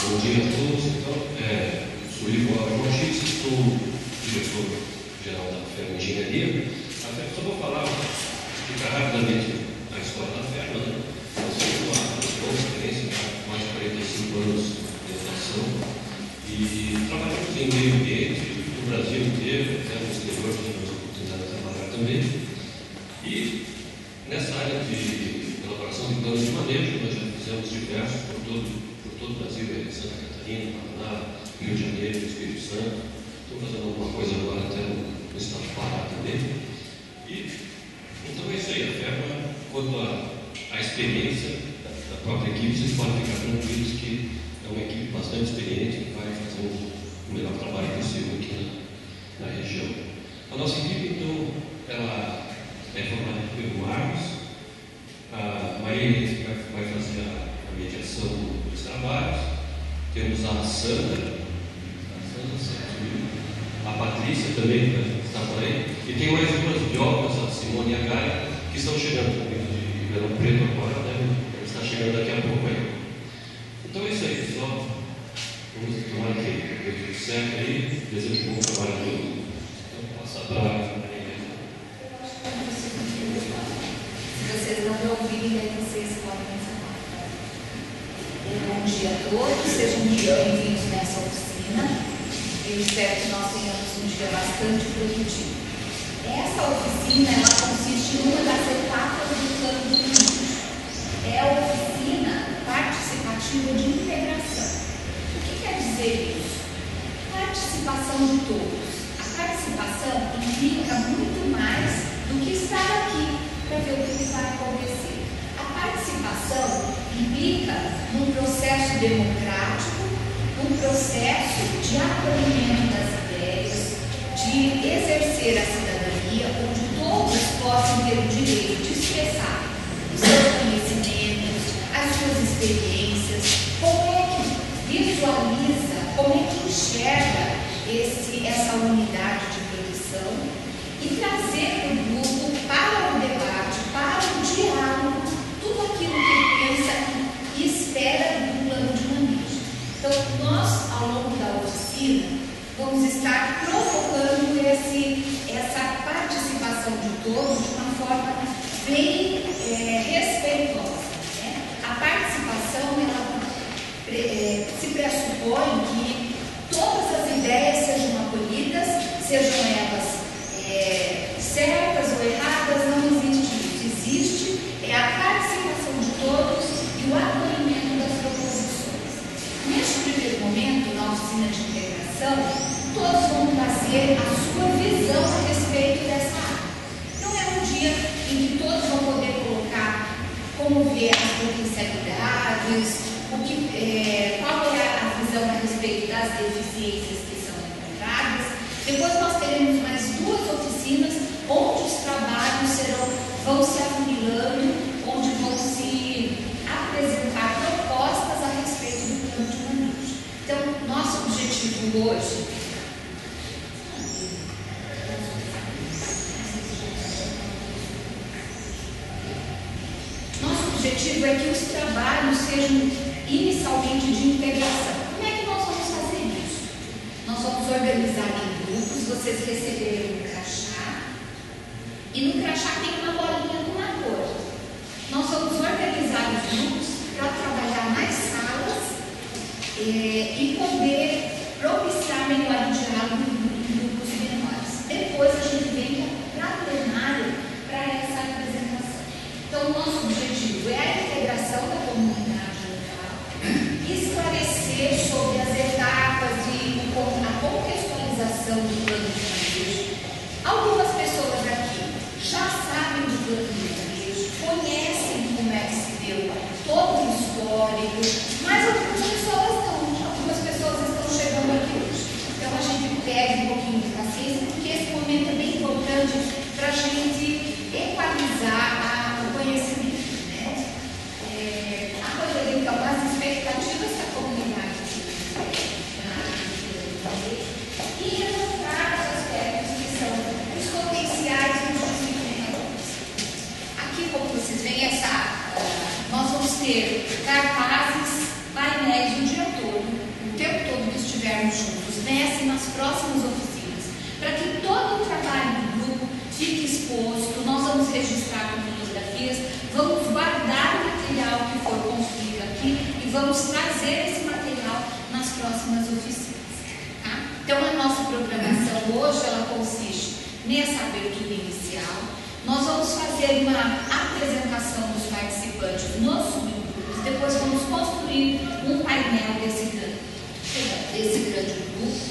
Bom dia a todos. Então, sou João X, sou diretor-geral da FERMA Engenharia. Só vou falar, ficar rapidamente a história da FERMA, né? Nós temos uma boa experiência, mais de 45 anos de educação, e trabalhamos em meio ambiente, no Brasil inteiro, até no exterior, tivemos a oportunidade de trabalhar também. E nessa área de elaboração de planos de manejo, nós já fizemos diversos por todo o Brasil, Santa Catarina, Paraná, Rio de Janeiro, Espírito Santo. Estou fazendo alguma coisa agora até no estado do Pará também. E então é isso aí, a FERMA, quanto à experiência da própria equipe, vocês podem ficar tranquilos que é uma equipe bastante experiente que vai fazer o melhor trabalho possível aqui na região. A nossa equipe, então, ela é formada pelo Marcos, a Maria vai fazer a mediação dos trabalhos, temos a Sandra, a Patrícia também, que está por aí, e tem mais duas biólogas, a Simone e a Gaia, que estão chegando também de Ribeirão Preto agora, deve estar chegando daqui a pouco aí. Então é isso aí, pessoal. Vamos tomar que deu tudo certo aí, desejo um bom trabalho a todos. Então, vou passar para a Maria. Se vocês não me ouvirem, aí vocês podem falar. Bom dia a todos, sejam muito bem-vindos nessa oficina. Eu espero que nós tenhamos um dia bastante produtivo. Essa oficina, ela consiste em uma das etapas do plano de manejo. É a oficina participativa de integração. O que quer dizer isso? Participação de todos. A participação implica muito mais do que estar aqui para ver o que vai acontecer. A participação implica num processo democrático, um processo de acolhimento das ideias, de exercer a cidadania, onde todos possam ter o direito de expressar os seus conhecimentos, as suas experiências, como é que visualiza, como é que enxerga essa unidade de produção e trazer o grupo para o debate, para o diálogo, tudo aquilo que pensa e espera do plano de manejo. Então, nós, ao longo da oficina, vamos estar provocando essa participação de todos de uma forma bem respeitosa. Né? A participação, ela se pressupõe que todas as ideias sejam acolhidas, sejam elas certas ou erradas, não existe isso. Existe a participação de todos e o acolhimento das proposições. Neste primeiro momento, na oficina de integração, todos vão trazer a sua visão a respeito dessa área. Não é um dia em que todos vão poder colocar como ver as potencialidades, qual é a visão a respeito das deficiências que são encontradas. Depois nós teremos mais duas oficinas onde os trabalhos vão se afunilando, onde vão se apresentar propostas a respeito do plano de manejo. Então, nosso objetivo hoje é que os trabalhos sejam inicialmente de integração. Como é que nós vamos fazer isso? Nós vamos organizar em grupos, vocês receberem um crachá, e no crachá tem uma bolinha com uma cor. Nós vamos organizar os grupos para trabalhar nas salas e poder propiciar melhor o diálogo em grupos menores. Depois a gente vem para a plenária para essa apresentação. Então, o nosso objetivo é a integração da comunidade local, esclarecer sobre as etapas e a contextualização do plano de manejo. Algumas pessoas aqui já sabem do plano de manejo, conhecem como é que se deu todo o histórico, mas algumas pessoas não. Algumas pessoas estão chegando aqui hoje. Então, a gente pede um pouquinho de paciência, porque esse momento é bem importante para a gente equalizar o conhecimento. Acolher, então, as expectativas da comunidade e levantar os aspectos que são os potenciais dos dificultadores. Aqui, como vocês veem, nós vamos ter cartazes, vai trazer esse material nas próximas oficinas. Tá? Então, a nossa programação hoje, ela consiste nessa abertura inicial. Nós vamos fazer uma apresentação dos participantes nos subgrupos, depois vamos construir um painel desse grande grupo.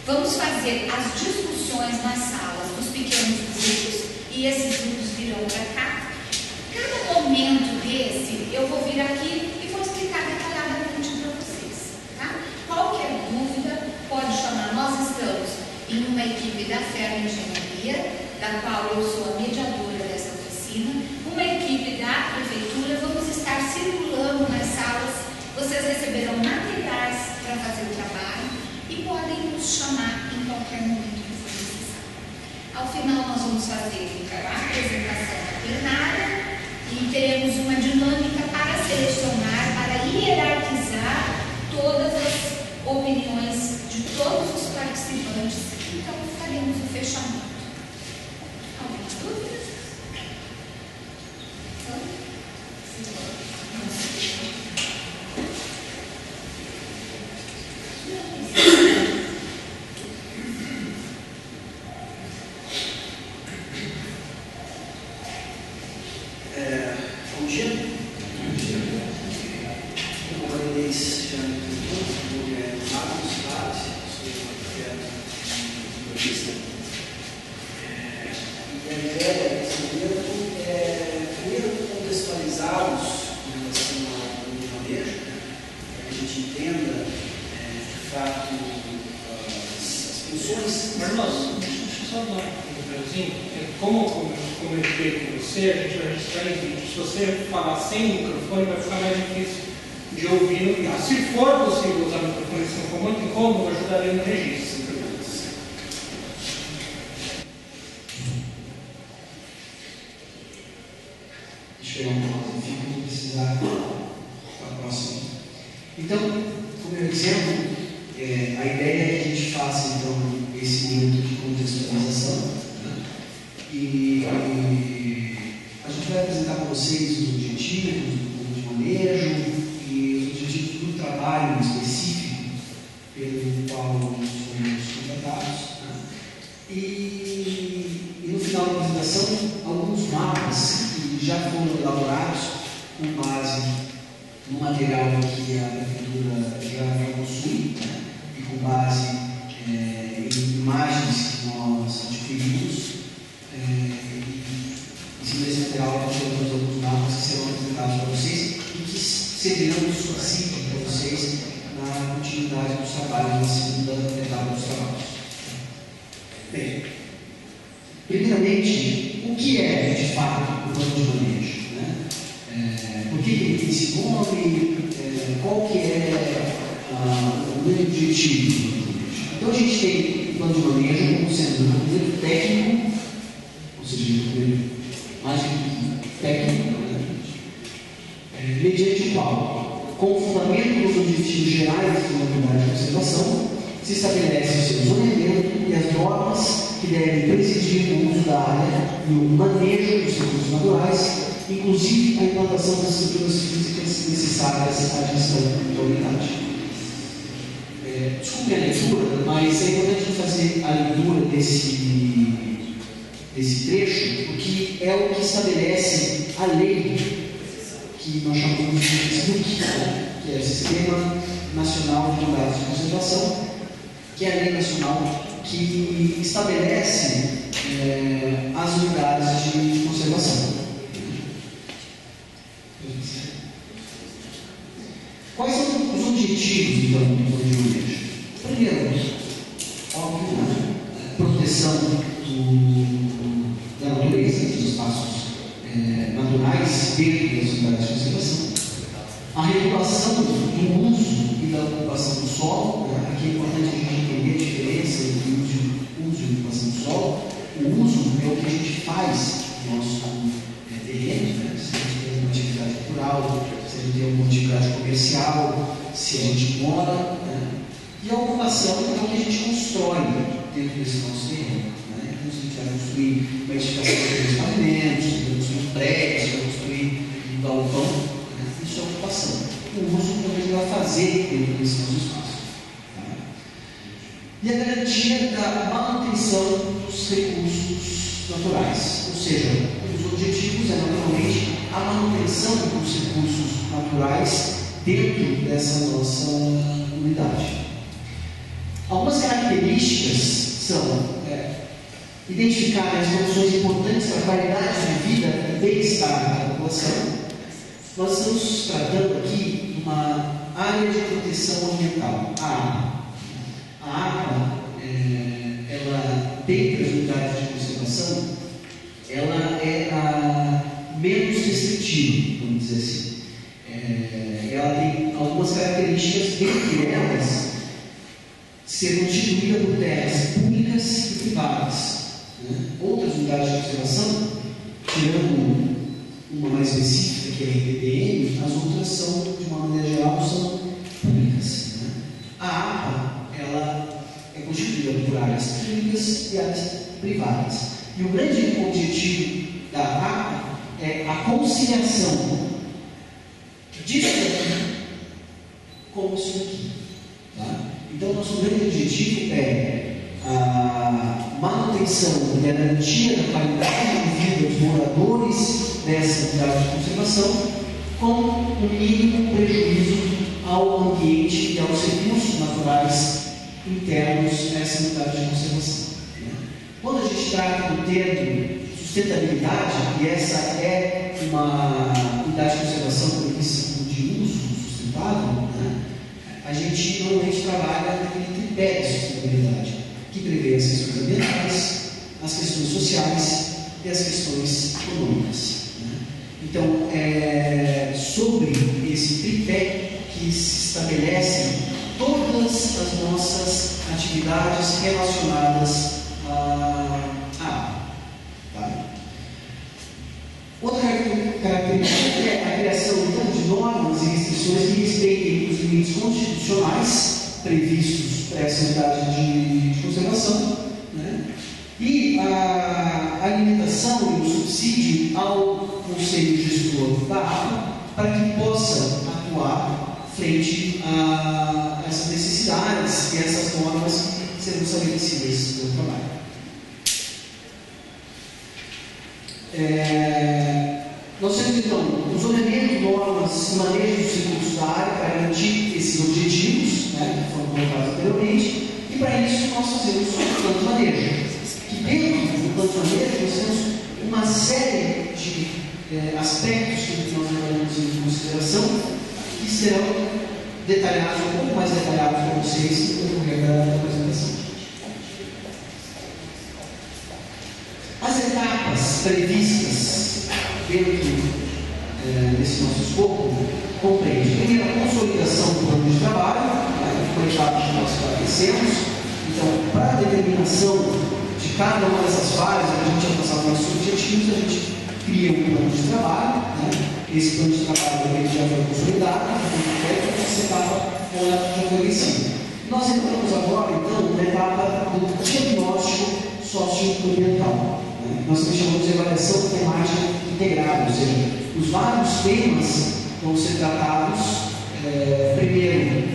Vamos fazer as discussões nas salas dos pequenos grupos e esses grupos virão para cá. Cada momento desse, eu vou vir aqui e vou explicar detalhadamente para vocês. Tá? Qualquer dúvida, pode chamar. Nós estamos em uma equipe da Ferro Engenharia, da qual eu sou a mediadora dessa oficina, uma equipe da prefeitura. Vamos estar circulando nas salas. Vocês receberão materiais para fazer o trabalho e podem nos chamar em qualquer momento que for necessário. Ao final, nós vamos fazer a apresentação da plenária e teremos uma dinâmica para selecionar, para hierarquizar todas as opiniões de todos os participantes. Então, faremos o fechamento. Algumas dúvidas? Bom dia. Como a Inês já me perguntou, meu nome é Marcos Vaz, sou arquiteto e urbanista. E a ideia desse momento é, primeiro, contextualizá-los em relação ao manejo, para que a gente entenda, de fato, as funções. Marcos, deixa eu só dar um detalhezinho. Como eu comentei com você, a gente vai registrar em vídeo. Se você falar sem microfone, vai ficar mais difícil de ouvir no vídeo. Se for possível usar o microfone sem for muito incômodo, eu ajudaria no registro. Deixa eu pegar um pouco de fio, vou precisar para próximo. Então, como eu dizendo, a ideia é que a gente faça então esse momento de contextualização, né? E a gente vai apresentar para vocês os objetivos do de manejo e os objetivos do trabalho específico pelo qual nós fomos contratados, né? E no final da apresentação, alguns mapas que já foram elaborados com base no material que a prefeitura já possui, né? E com base em imagens que nós adquirimos. Em cima desse material, nós temos alguns mapas que serão apresentados para vocês e que servirão de subsídio para vocês na continuidade dos trabalhos, na segunda etapa dos trabalhos. Bem, primeiramente, o que é de fato o plano de manejo? Né? Por que ele tem esse nome? Qual que é o meu objetivo do plano de manejo? Então, a gente tem o plano de manejo como sendo um documento técnico, ou seja, um documento mais técnico, né? Mediante o qual, com fundamento nos objetivos gerais de unidade de conservação, se estabelece o seu zoneamento e as normas que devem presidir o uso da área e o manejo dos recursos naturais, inclusive a implantação das estruturas físicas necessárias à gestão da unidade. Desculpe a leitura, mas é importante fazer a leitura desse trecho, porque é o que estabelece a lei que nós chamamos de SNUC, que é o Sistema Nacional de Unidades de Conservação, que é a lei nacional que estabelece as unidades de conservação. Quais são os objetivos, então, do plano de manejo? Primeiro, óbvio, proteção da natureza, dos espaços naturais dentro das unidades de conservação, a regulação do uso e da ocupação do solo. Aqui é importante a gente entender a diferença entre uso e ocupação do solo. O uso é o que a gente faz no nosso terreno, né? Se a gente tem uma atividade cultural, se a gente tem uma atividade comercial, se a gente mora, né? E a ocupação é o que a gente constrói dentro desse nosso terreno. Então, se a gente vai construir uma edificação de pavimentos, vai construir prédios, vai construir um galpão, isso é ocupação. O uso também vai fazer dentro desse nosso espaço. Tá? E a garantia da manutenção dos recursos naturais, ou seja, um dos objetivos é naturalmente a manutenção dos recursos naturais dentro dessa nossa unidade. Algumas características são identificar as condições importantes para a qualidade de vida e bem-estar da população. Nós estamos tratando aqui de uma área de proteção ambiental, a APA. A APA, ela, dentre as unidades de conservação, ela é a menos restritiva, vamos dizer assim. Ela tem algumas características, dentre elas, ser constituída por terras públicas e privadas. Outras unidades de conservação, tirando uma mais específica, que é a IPDM, as outras são, de uma maneira geral, são públicas. A APA, ela é constituída por áreas públicas e áreas privadas. E o grande objetivo da APA é a conciliação disso aqui com isso aqui. Tá? Então, nosso grande objetivo é a manutenção e a garantia da qualidade de vida dos moradores dessa unidade de conservação, com o mínimo prejuízo ao ambiente e aos recursos naturais internos dessa unidade de conservação. Quando a gente trata do termo sustentabilidade, e essa é uma unidade de conservação prevista como de uso sustentável, a gente normalmente trabalha naquele tripé de sustentabilidade, que prevê as questões ambientais, as questões sociais e as questões econômicas. Então, é sobre esse tripé que se estabelecem todas as nossas atividades relacionadas à água. Tá? Outra característica é a criação então, de normas e restrições que respeitem os limites constitucionais previstos para essa unidade de conservação, e a alimentação e o subsídio ao Conselho Gestor da APA para que possa atuar frente a essas necessidades e essas normas que serão estabelecidas no trabalho. Nós temos então o zoneamento, normas e manejo dos recursos da área para garantir esses objetivos, que foram colocados anteriormente, e para isso nós fazemos o plano de manejo. Que dentro do plano de manejo nós temos uma série de aspectos que nós levamos em consideração que serão detalhados, um pouco mais detalhados para vocês no decorrer da apresentação. As etapas previstas dentro desse nosso escopo compreende, primeiro, a consolidação do plano de trabalho, que foi a etapa que nós estabelecemos. Então, para a determinação de cada uma dessas fases, a gente alcançar os nossos objetivos, a gente cria um plano de trabalho. Esse plano de trabalho já foi consolidado, essa etapa já foi vencida. Nós entramos agora, então, na etapa do diagnóstico socioambiental. Nós chamamos de avaliação temática integrada, ou seja, os vários temas vão ser tratados primeiro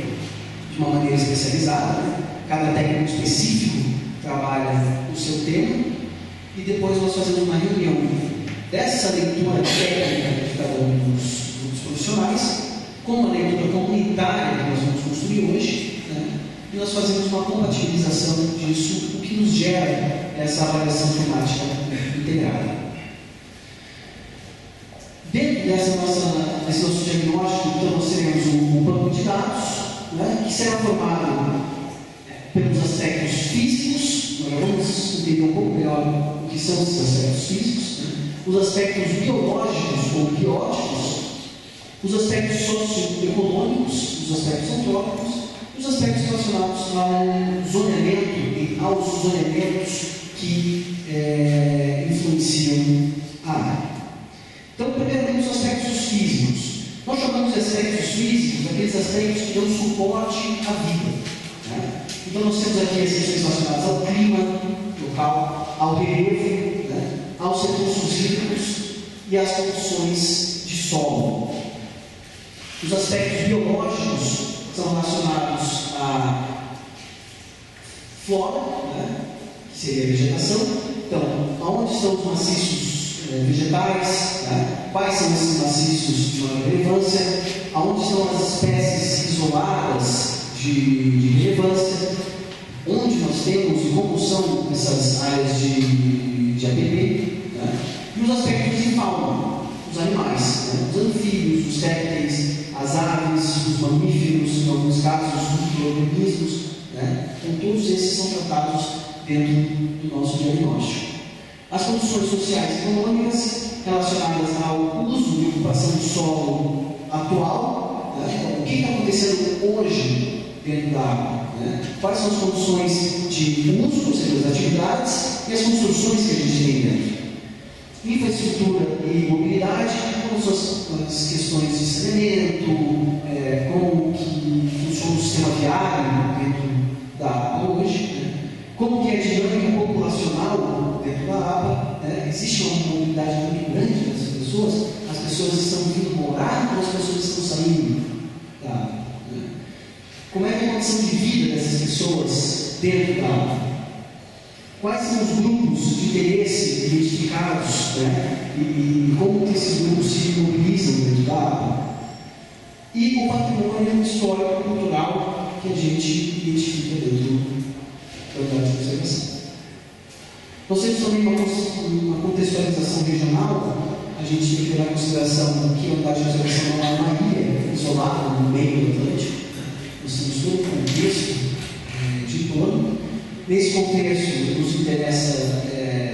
de uma maneira especializada, cada técnico específico trabalha o seu tema, e depois nós fazemos uma reunião dessa leitura técnica de cada um dos profissionais, com a leitura comunitária que nós vamos construir hoje, e nós fazemos uma compatibilização disso, o que nos gera essa avaliação temática integrada. Dentro desse nosso diagnóstico, então, nós teremos um banco de dados, que será formado pelos aspectos físicos. Nós vamos entender um pouco melhor o que são esses aspectos físicos, os aspectos biológicos ou bióticos, os aspectos socioeconômicos, os aspectos antrópicos, os aspectos relacionados ao zoneamento e aos zoneamentos que influenciam a área. Então, primeiro temos os aspectos físicos. Nós chamamos de aspectos físicos aqueles aspectos que dão suporte à vida. Então, nós temos aqui as questões relacionadas ao clima local, ao relevo, aos recursos hídricos e às condições de solo. Os aspectos biológicos são relacionados à flora, né, que seria a vegetação. Então, aonde estão os maciços vegetais, né? Quais são esses maciços de maior relevância, aonde estão as espécies isoladas de relevância, onde nós temos e como são essas áreas de APP, né? E os aspectos de fauna, os animais, né? Os anfíbios, os répteis, as aves, os mamíferos, em alguns casos os micro-organismos, né? Então todos esses são tratados dentro do nosso diagnóstico. As condições sociais e econômicas relacionadas ao uso de ocupação do solo atual, né? Então, o que está acontecendo hoje dentro da água, né? Quais são as condições de uso, ou seja, as atividades e as construções que a gente tem dentro. Infraestrutura e mobilidade, como são as questões de saneamento, como que funciona o sistema viário dentro da água hoje, né? Como que é a dinâmica populacional dentro da água, né? Existe uma mobilidade muito grande dessas pessoas, as pessoas estão vindo morar ou as pessoas estão saindo da água, né? Como é a condição de vida dessas pessoas dentro da água? Quais são os grupos de interesse identificados, né? E como que esses grupos se mobilizam dentro da água? E o patrimônio histórico e cultural que a gente identifica dentro da unidade de conservação. Nós temos também uma contextualização regional. A gente tem que levar em consideração que a unidade de conservação não é uma ilha isolada no meio do Atlântico. Nós temos todo o contexto de torno. Nesse contexto, nos interessa,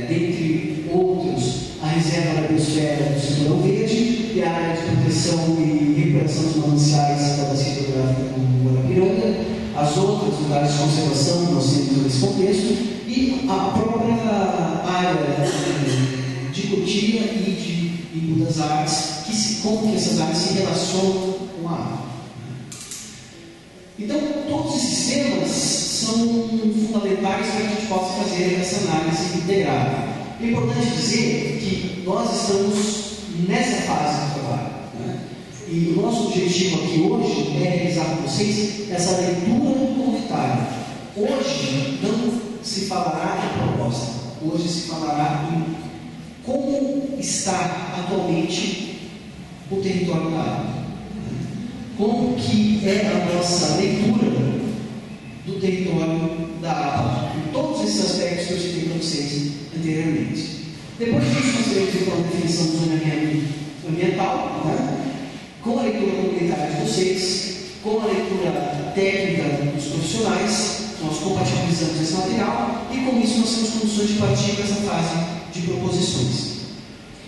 dentre outros, a reserva da biosfera do Cinturão Verde e a área de proteção e recuperação dos mananciais da bacia hidrográfica do Guarapiranga. As outras unidades de conservação nós temos nesse contexto e a própria área de Cotia e de Embu das Artes, como que essas áreas se relacionam com a água. Então, todos esses temas são fundamentais para que a gente possa fazer essa análise integrada. É importante dizer que nós estamos nessa fase do trabalho, né? E o nosso objetivo aqui hoje é realizar com vocês essa leitura comunitária. Hoje não se falará de proposta, hoje se falará de como está atualmente o território da água. Como que é a nossa leitura do território da água, em todos esses aspectos que eu citei para vocês anteriormente. Depois disso, nós teremos então a definição do zoneamento ambiental, né? Com a leitura comunitária de vocês, com a leitura técnica dos profissionais, nós compatibilizamos esse material e com isso nós temos condições de partir para essa fase de proposições.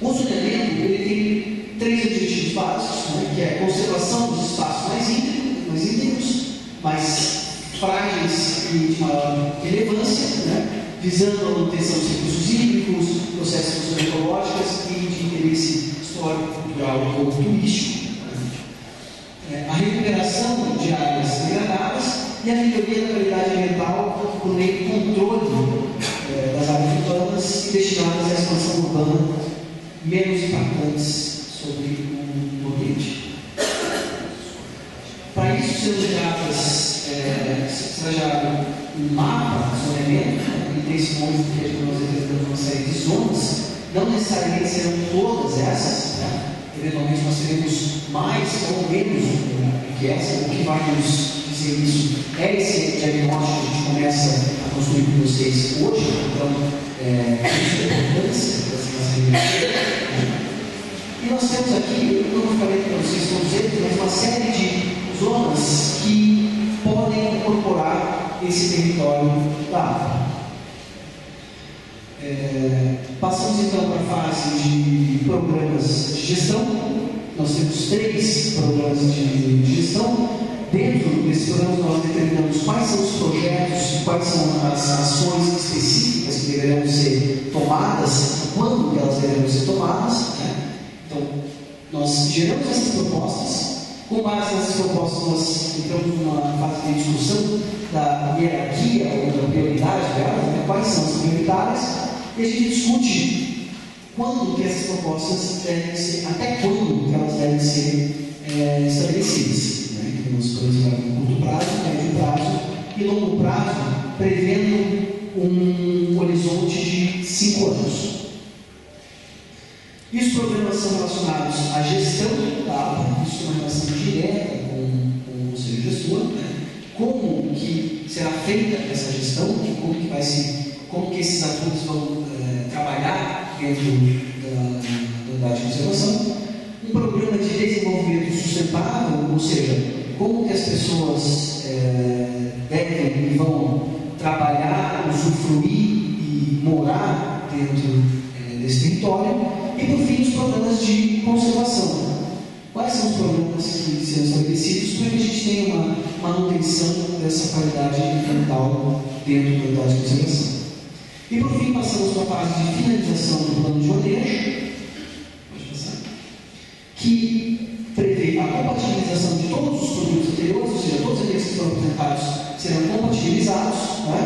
O zoneamento ele tem 3 objetivos básicos, né? Que é a conservação dos espaços mais íntimos, mais frágeis e de maior relevância, né? Visando a manutenção dos recursos hídricos, processos ecológicos e de interesse histórico, cultural ou turístico. A recuperação de áreas degradadas e a melhoria da qualidade ambiental por meio do controle das áreas urbanas e destinadas à expansão urbana menos impactantes sobre o ambiente. Para isso, será gerado um mapa de zoneamento, e desse nome que nós determinamos uma série de zonas, não necessariamente serão todas essas, né? Eventualmente nós teremos mais ou menos que essa. O que vai nos dizer isso é esse diagnóstico que a gente começa a construir com vocês hoje. Então, isso é a importância dessa reunião. E nós temos aqui, eu não falei para vocês todos eles, mas uma série de zonas que podem incorporar esse território da água. Passamos então para a fase de programas de gestão. Nós temos 3 programas de gestão. Dentro desses programas nós determinamos quais são os projetos, quais são as ações específicas que deverão ser tomadas, quando que elas deverão ser tomadas, né? Então, nós geramos essas propostas. Com base nessas propostas, nós entramos numa fase de discussão da hierarquia ou da prioridade delas, né? Quais são as prioritárias, e a gente discute quando que essas propostas devem ser, até quando que elas devem ser estabelecidas, né? Temos planos a curto prazo, médio prazo e longo prazo, prevendo um horizonte de 5 anos. E os programas são relacionados à gestão da APA, isso é uma relação direta com o conselho gestor, né? Como que será feita essa gestão, como que esses atores vão trabalhar dentro da unidade de conservação. Um programa de desenvolvimento sustentável, ou seja, como que as pessoas devem e vão trabalhar, usufruir e morar dentro desse território. E, por fim, os programas de conservação. Quais são os programas que serão estabelecidos para que a gente tenha uma manutenção dessa qualidade ambiental dentro da unidade de conservação? E, por fim, passamos para a fase de finalização do plano de manejo, que prevê a compatibilização de todos os produtos anteriores, ou seja, todos aqueles que foram apresentados serão compatibilizados, né?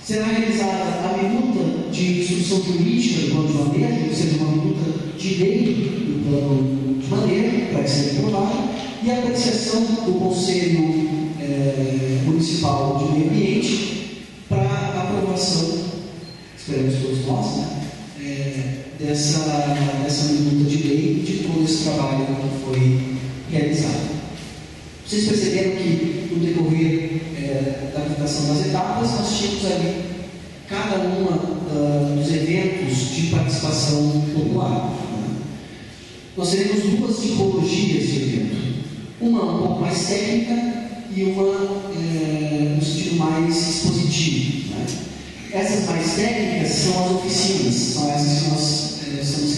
Será realizada a minuta de instrução jurídica do plano de manejo, ou seja, uma minuta de lei do plano de manejo, para ser aprovado, e a apreciação do Conselho Municipal de Meio Ambiente para aprovação, esperamos todos nós, né? Dessa minuta de lei, de todo esse trabalho que foi realizado. Vocês perceberam que no decorrer da aplicação das etapas, nós tínhamos ali cada uma dos eventos de participação popular. Nós teremos 2 tipologias de evento. Uma um pouco mais técnica e uma no sentido mais expositivo. Né? Essas mais técnicas são as oficinas, são essas que nós estamos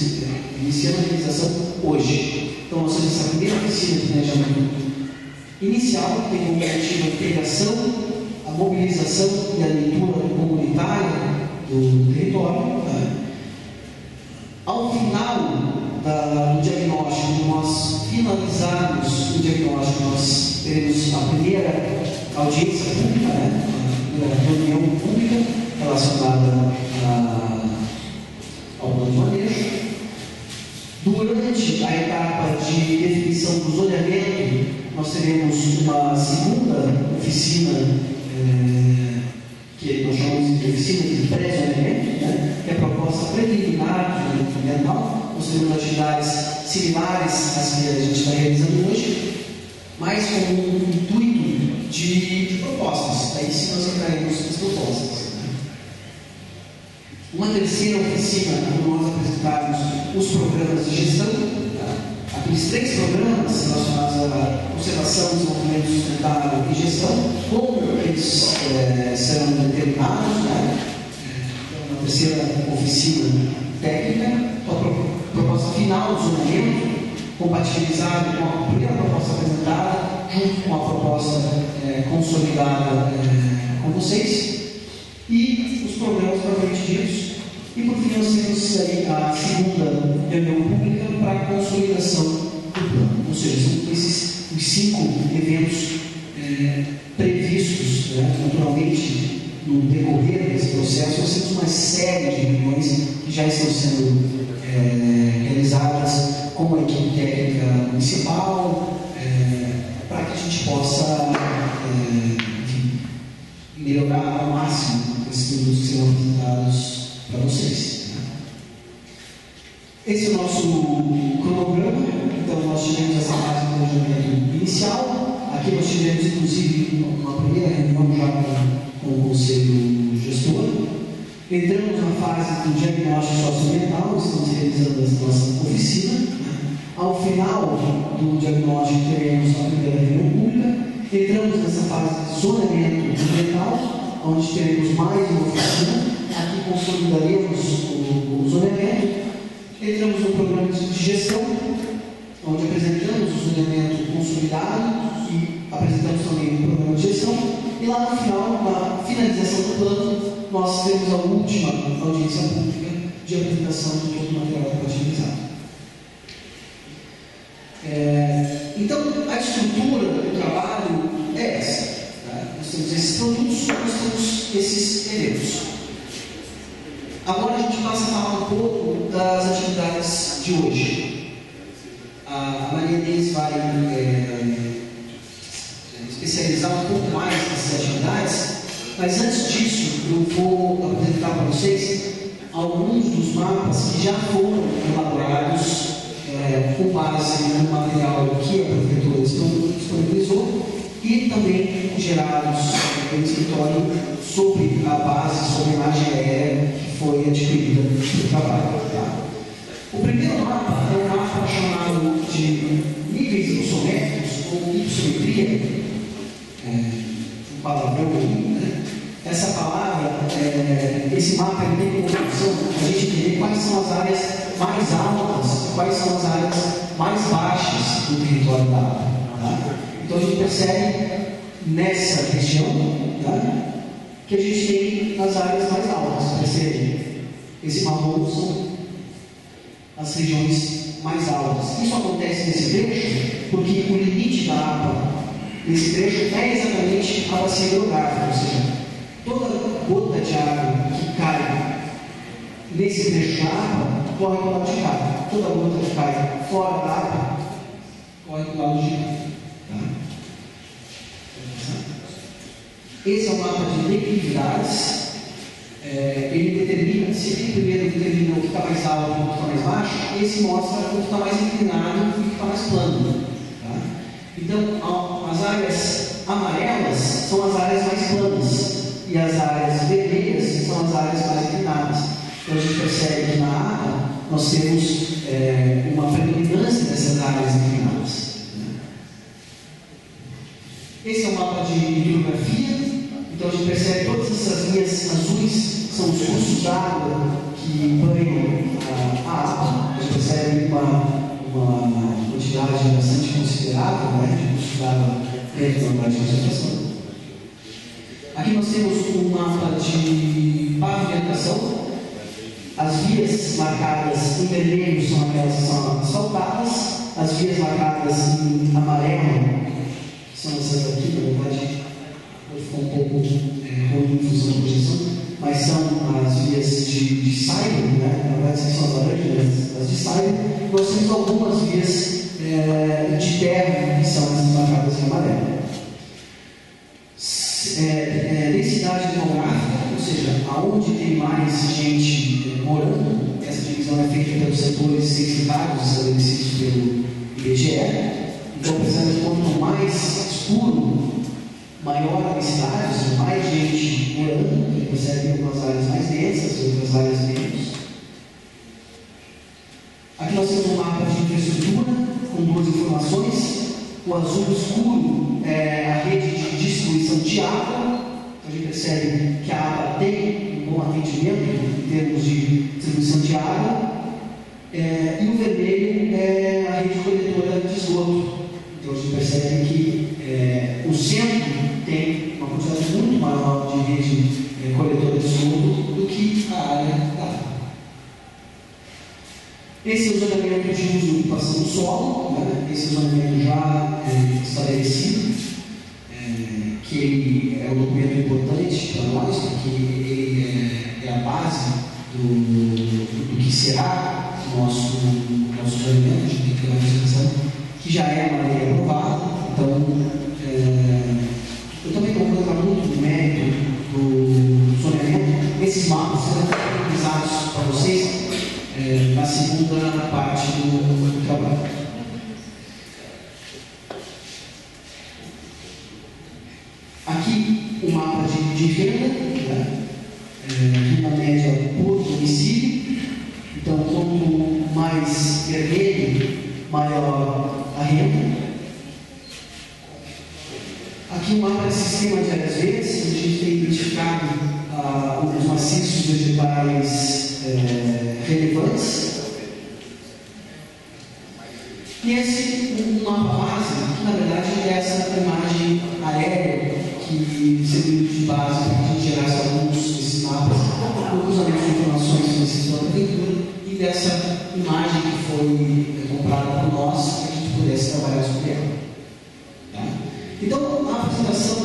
iniciando a realização hoje. Então, nós temos essa primeira oficina de planejamento inicial, que tem como objetivo a integração, a mobilização e a leitura comunitária do território. Né? Ao final do diagnóstico, nós finalizarmos o diagnóstico, nós teremos a primeira audiência pública, né? A primeira reunião pública relacionada ao plano de manejo. Durante a etapa de definição do zoneamento, nós teremos uma segunda oficina, que nós chamamos de oficina de pré-zoneamento, né? Que é a proposta preliminar do zoneamento ambiental. Nós teremos atividades similares às que a gente está realizando hoje, mas com um intuito de propostas. Aí sim nós entraremos nas propostas. Uma terceira oficina, quando nós apresentarmos os programas de gestão, aqueles 3 programas relacionados à conservação, desenvolvimento sustentável e gestão, como eles serão determinados, né? Uma terceira oficina técnica, a proposta final do zoneamento, compatibilizado com a primeira proposta apresentada, junto com a proposta consolidada com vocês, e os programas propriamente ditos. E por fim, nós temos aí a segunda reunião pública para a consolidação do plano. Ou seja, são esses os 5 eventos previstos, né? Naturalmente, no decorrer desse processo. Nós temos uma série de reuniões que já estão sendo realizadas com a equipe técnica municipal, para que a gente possa melhorar ao máximo esses produtos que serão apresentados para vocês. Esse é o nosso cronograma. Então, nós tivemos essa fase de planejamento inicial. Aqui nós tivemos, inclusive, uma primeira reunião já com o Conselho Gestor. Entramos na fase do diagnóstico socioambiental, estamos realizando a nossa oficina. Ao final do diagnóstico, teremos a primeira reunião pública. Entramos nessa fase de zoneamento ambiental, onde teremos mais uma oficina. Aqui consolidaremos o zoneamento. Entramos no programa de gestão, onde apresentamos o zoneamento consolidado e apresentamos também o programa de gestão. E lá no final, na finalização do plano, nós teremos a última audiência pública de apresentação de todo o material compatibilizado. Então, a estrutura do trabalho é essa. Tá? Nós temos esses produtos, nós temos esses eventos. Agora a gente passa a falar um pouco das atividades de hoje. A Maria Inês vai contextualizar um pouco mais essas atividades, mas antes disso, eu vou apresentar para vocês alguns dos mapas que já foram elaborados com base no material que a prefeitura disponibilizou e também gerados pelo escritório sobre a base, sobre a imagem aérea que foi adquirida no trabalho. Tá? O primeiro mapa é um mapa chamado de níveis isométricos ou ipsometria, um palavrão aí, né? Essa palavra, esse mapa tem como função a gente entender quais são as áreas mais altas, quais são as áreas mais baixas do território da área. Tá? Então a gente percebe nessa região, tá, que a gente tem as áreas mais altas. Percebe? Esse marrom são as regiões mais altas. Isso acontece nesse trecho porque o limite da APA nesse trecho é exatamente a bacia hidrográfica, ou seja, toda gota de água que cai nesse trecho da APA corre para o lado de cá. Toda gota que cai fora da APA corre para o lado de cá. Tá? Esse é o mapa de declividades. Ele determina, se ele primeiro determina o que está mais alto e o que está mais baixo, esse mostra o que está mais inclinado e o que está mais plano. Tá? Então, as áreas amarelas são as áreas mais planas e as áreas vermelhas são as áreas mais inclinadas. Então, a gente percebe que na APA nós temos uma predominância dessas áreas inclinadas. Esse é um mapa de hidrografia. Então a gente percebe todas essas linhas azuis são os cursos d'água que banham a água. A gente percebe uma quantidade bastante considerável, né, de cursos d'água dentro da unidade de concentração. Aqui nós temos um mapa de pavimentação. As vias marcadas em vermelho são aquelas que são asfaltadas, as vias marcadas em amarelo são essas aqui, na verdade. Ficou um pouco ruim em função da projeção, mas são as vias de saibro, né? Na verdade são as laranjas, as de saibro. Nós temos algumas vias de terra que são essas marcadas em amarelo. Densidade demográfica, ou seja, aonde tem mais gente morando, essa divisão é feita pelos setores censitários estabelecidos pelo IBGE. Então, precisamos de quanto mais escuro, maior a cidade, mais gente morando, a gente percebe algumas áreas mais densas, outras áreas menos. Aqui nós temos um mapa de infraestrutura com duas informações. O azul escuro é a rede de distribuição de água. Então a gente percebe que a água tem um bom atendimento em termos de distribuição de água. E o vermelho é a rede coletora de esgoto. Então a gente percebe que o centro tem uma quantidade muito maior de rede coletora de esgoto do que a área da água. Esse é o zoneamento de uso e ocupação do solo, né? Esse é o zoneamento já estabelecido, que ele é um documento importante para nós, porque ele é a base do que será o nosso zoneamento, de que tem uma discussão que já é uma lei aprovada. Então, eu também não vou entrar muito no mérito do zoneamento. Esses mapas serão disponibilizados para vocês na segunda parte do trabalho. Aqui o mapa de renda, né? Renda média por domicílio. Então, quanto mais vermelho, maior a renda. Aqui um mapa de sistema de áreas verdes, onde a gente tem identificado os maciços vegetais relevantes. E esse um mapa base, que na verdade é essa imagem aérea que serviu de base para a gente gerar alguns desses mapas, o cruzamento de informações que necessitam da prefeitura e dessa imagem que foi comprada por nós, para que a gente pudesse trabalhar sobre ela. Tá? Então, a apresentação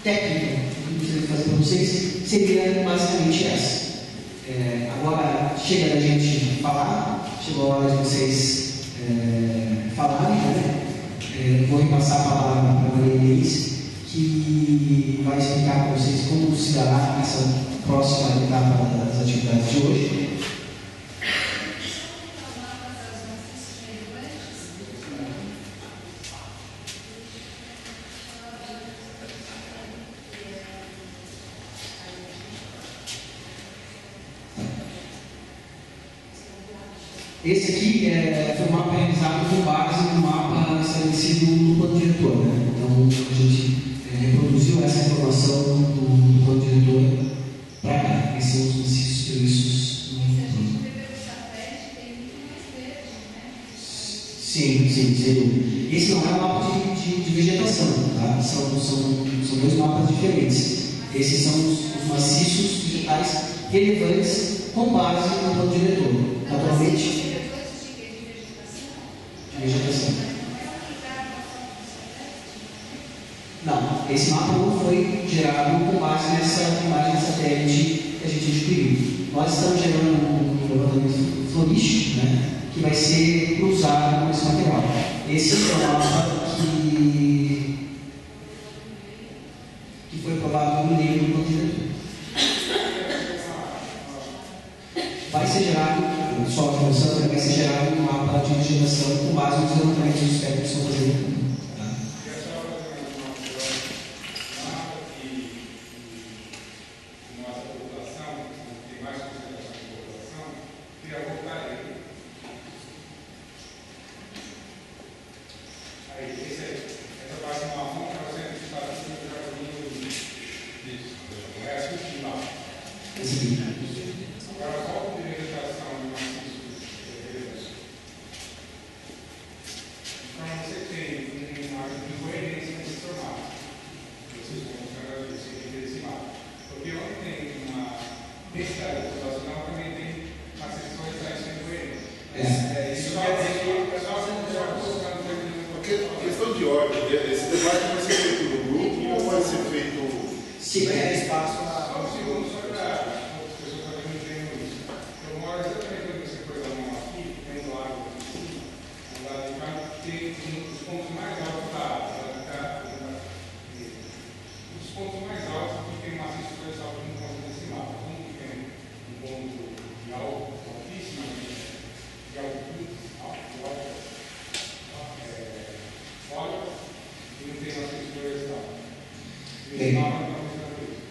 técnica que eu gostaria de fazer para vocês seria basicamente essa. Agora chega da gente falar, chegou a hora de vocês falarem, né? Vou repassar a palavra para a Maria Inês que vai explicar para vocês como se dará essa próxima etapa das atividades de hoje. Esse aqui foi um mapa realizado com base no mapa estabelecido no plano diretor, né? Então a gente reproduziu essa informação do plano diretor para cá. Esses são os maciços previstos no plano. Sim, sem dúvida. Esse não é um mapa de vegetação, tá? São dois mapas diferentes. Esses são os maciços vegetais relevantes com base no plano diretor. Naturalmente, vegetação. Não, esse mapa não foi gerado com base nessa imagem satélite que a gente adquiriu. Nós estamos gerando um levantamento florístico, né, que vai ser cruzado com esse material. Esse é o mapa que foi aprovado no livro do plano diretor. Vai ser gerado, só a função, vai ser gerado um mapa de vegetação com base nos levantamentos dos espectros que estão fazendo.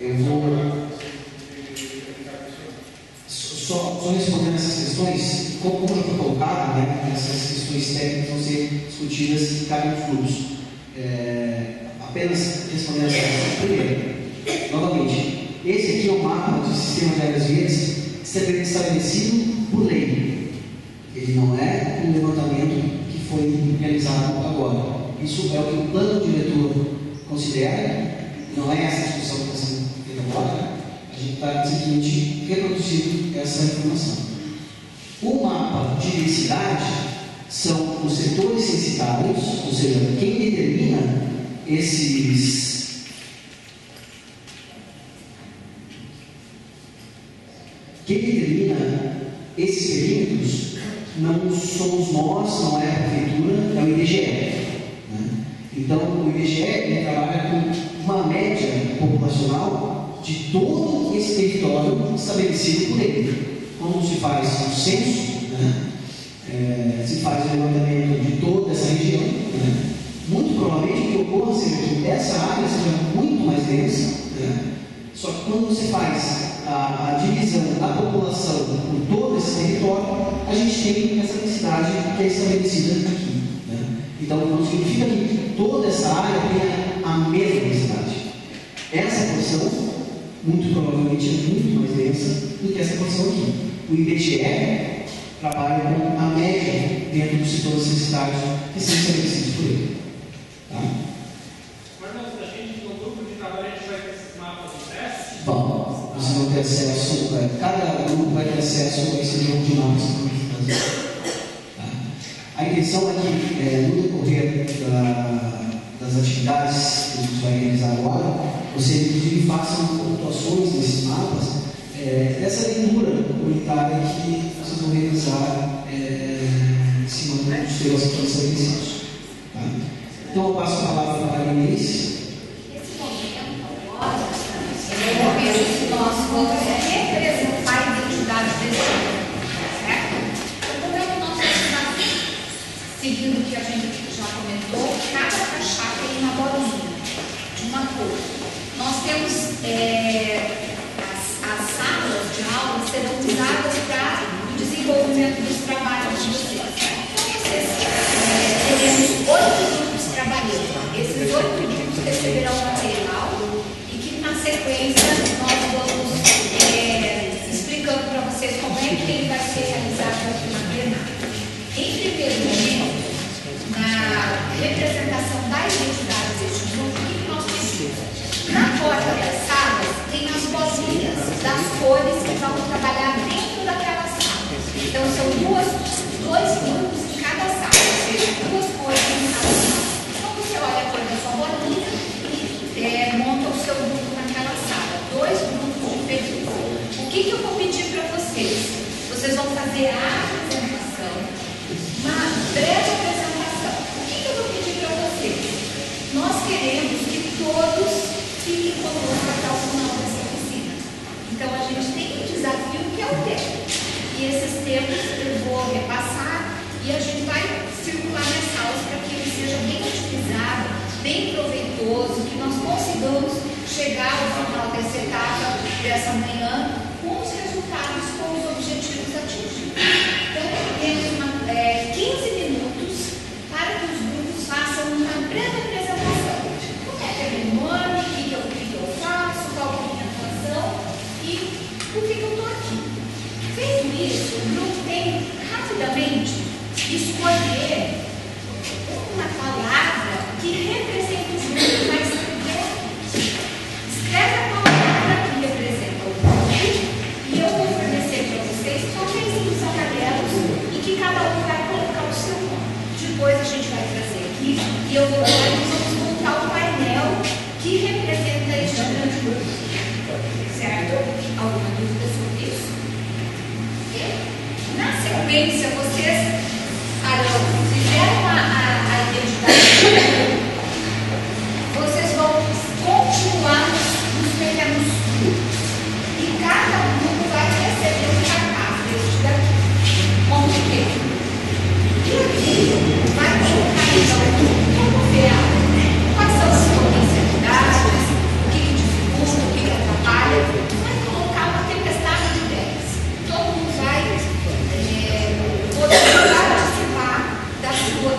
Eu vou só respondendo essas questões, como já foi colocado, né, essas questões técnicas vão ser discutidas em cada fluxo. Apenas respondendo essa questão. Primeiro, novamente, esse aqui é o mapa de sistema de áreas verdes estabelecido por lei. Ele não é um levantamento que foi realizado agora. Isso é o que o plano diretor considera. Não é essa discussão que está sendo feita agora. A gente está simplesmente reproduzindo essa informação. O mapa de densidade são os setores censitários, ou seja, quem determina esses perímetros não somos nós, não é a prefeitura, é o IBGE. Né? Então, o IBGE ele trabalha com uma média populacional de todo esse território estabelecido por ele. Quando se faz um censo, né, se faz o levantamento de toda essa região, né, muito provavelmente o que ocorra seja que essa área seja muito mais densa, né, só que quando você faz a divisão da população por todo esse território, a gente tem essa densidade que é estabelecida aqui. Né? Então, não significa que toda essa área tenha a mesma densidade. Essa porção, muito provavelmente, é muito mais densa do que essa porção aqui. O IBGE trabalha com a média dentro dos setores censitários que são estabelecidos por ele. Tá? Mas a gente, no grupo de trabalho, a gente vai ter esses mapas de teste? Bom, vocês vão ter acesso, cada grupo vai ter acesso a esse jogo de mapas que eu vou fazer. A intenção é que, no decorrer das atividades que a gente vai realizar agora, você inclusive faça pontuações desses mapas, dessa leitura unitária que vocês vão realizar em cima dos temas que estão estabelecidos. Tá? Então eu passo a palavra para a Inês. Esse pouco. Nós temos as salas de aula serão usadas para o desenvolvimento dos trabalhos de vocês. Então, vocês teremos 8 grupos trabalhando. Esses 8 grupos receberão material e que, na sequência, nós vamos explicando para vocês como é que ele vai ser realizado aqui na plenária. Em primeiro momento, na representação da identidade deste grupo, o que nós precisamos? Na porta das salas, tem as bolinhas das cores que vão trabalhar dentro daquela sala. Então, são dois grupos em cada sala, ou seja, 2 cores em cada sala. Então, você olha a cor da sua bolinha e monta o seu grupo naquela sala. 2 grupos diferentes. O que eu vou pedir para vocês? Vocês vão fazer a apresentação, uma breve apresentação. O que eu vou pedir para vocês? Nós queremos que todos fiquem conosco até o final dessa oficina. Então, a gente tem um desafio que é o tempo. E esses tempos eu vou repassar e a gente vai circular nas salas para que ele seja bem utilizado, bem proveitoso, que nós consigamos chegar ao final dessa etapa, dessa manhã, com os resultados, com os objetivos atingidos. Então, temos 15 minutos para que os grupos façam uma breve apresentação. Como é que é meu nome, o que eu faço, qual é a minha atuação e por que eu estou aqui. Feito isso, o grupo tem rapidamente escolher uma palavra que representa o grupo, mas escreve a palavra que representa o grupo e eu vou fornecer para vocês papéis amarelos e que cada um vai colocar o seu nome. Depois a gente vai trazer aqui e eu vou vamos montar o painel que representa este grande grupo. Certo? Alguma dúvida sobre isso? Na sequência, vocês fizeram a identidade, vocês vão continuar nos pequenos grupos. E cada grupo vai receber um cartaz deste daqui, com o tempo. E aqui vai colocar, então, como ver quais são as potencialidades, o que dificulta, o que atrapalha. Vai colocar uma tempestade de ideias. Todo mundo vai poder participar da sua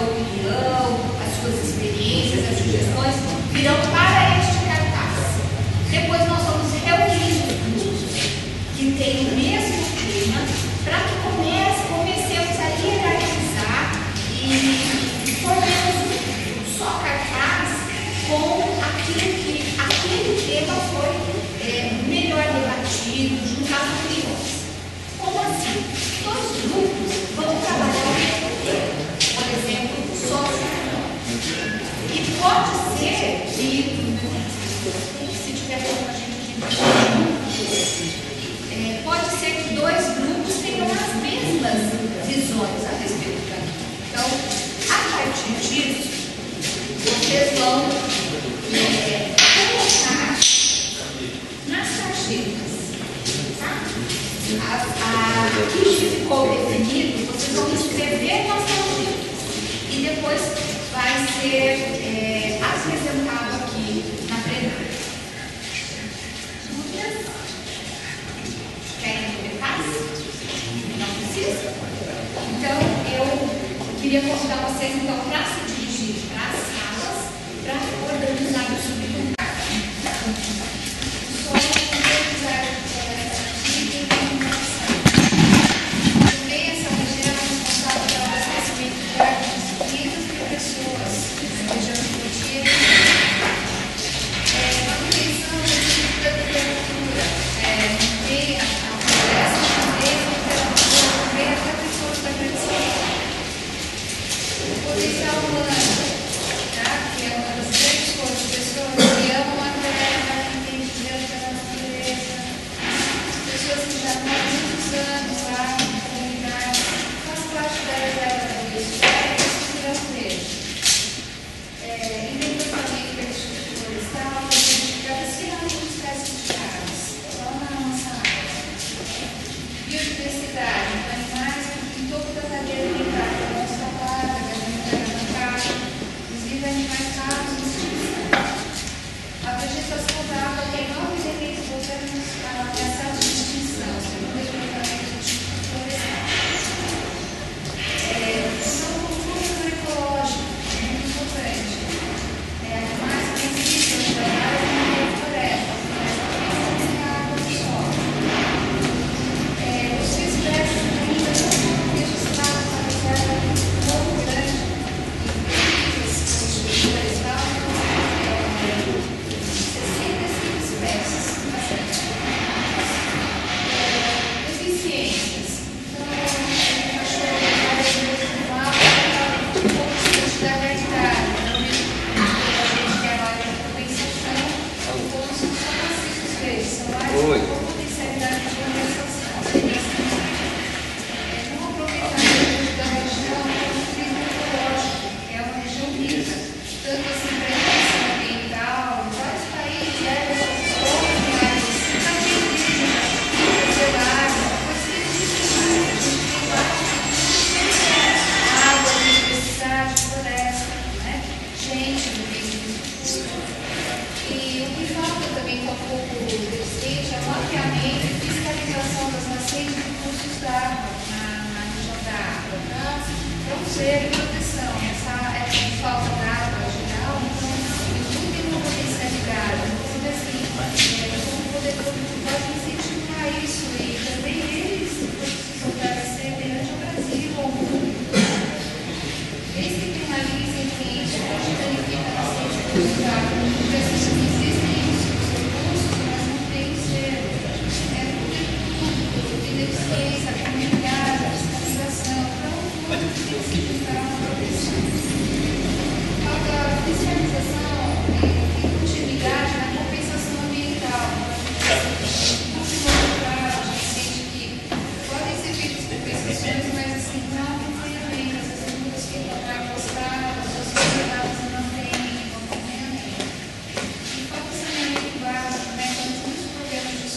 opinião, as suas experiências, as sugestões virão para este cartaz. Depois nós vamos reunir os grupos que têm o mesmo tema para que comecemos a hierarquizar e formemos um só cartaz com aquilo que aquele tema foi melhor debatido, juntado com opiniões. Como assim? Todos os grupos vão trabalhar o mesmo tema. Por exemplo, socioeconômico. E pode ser que, se tiver como a gente pode ser que 2 grupos tenham as mesmas visões a respeito daquilo. Então, a partir disso, vocês vão colocar nas tarjetas, tá? Aquilo que ficou definido, vocês vão escrever nas tarjetas e depois vai ser apresentado aqui na plenária. Dúvidas? Querem que eu passe? Não precisa? Então, eu queria convidar vocês então para se dirigir para as salas, para organizar o subgrupos. Só organizar também essa região é responsável pelo abastecimento de órgãos de pessoas, região de Cotia, manutenção da literatura, também a floresta, também a pessoas da tradição. Potencial humano, tá? Que é uma das grandes coisas, pessoas que amam a terra, pouco reticente é o mapeamento e fiscalização das nascentes de cursos d'água na região da água, para um zero de proteção. Essa falta d'água geral, então, tudo tem uma potencialidade. Inclusive, assim, como o poder público pode incentivar isso e também eles precisam estabelecer perante o Brasil ou o mundo. Eles que penalizem o cliente, a gente danifica a nascente de cursos d'água. Existem os recursos, mas não tem o zero. É o poder público, a beneficência, a comunidade, a fiscalização. Então, tudo tem que estar uma proteção. Falta fiscalização e continuidade na compensação ambiental. Muito claro, a gente sente que podem ser feitas compensações, mas assim, não acompanhamento. Às vezes as multas ficam apostadas, as sociedades não têm acompanhamento. E falta saneamento básico, né? Então, muitos problemas de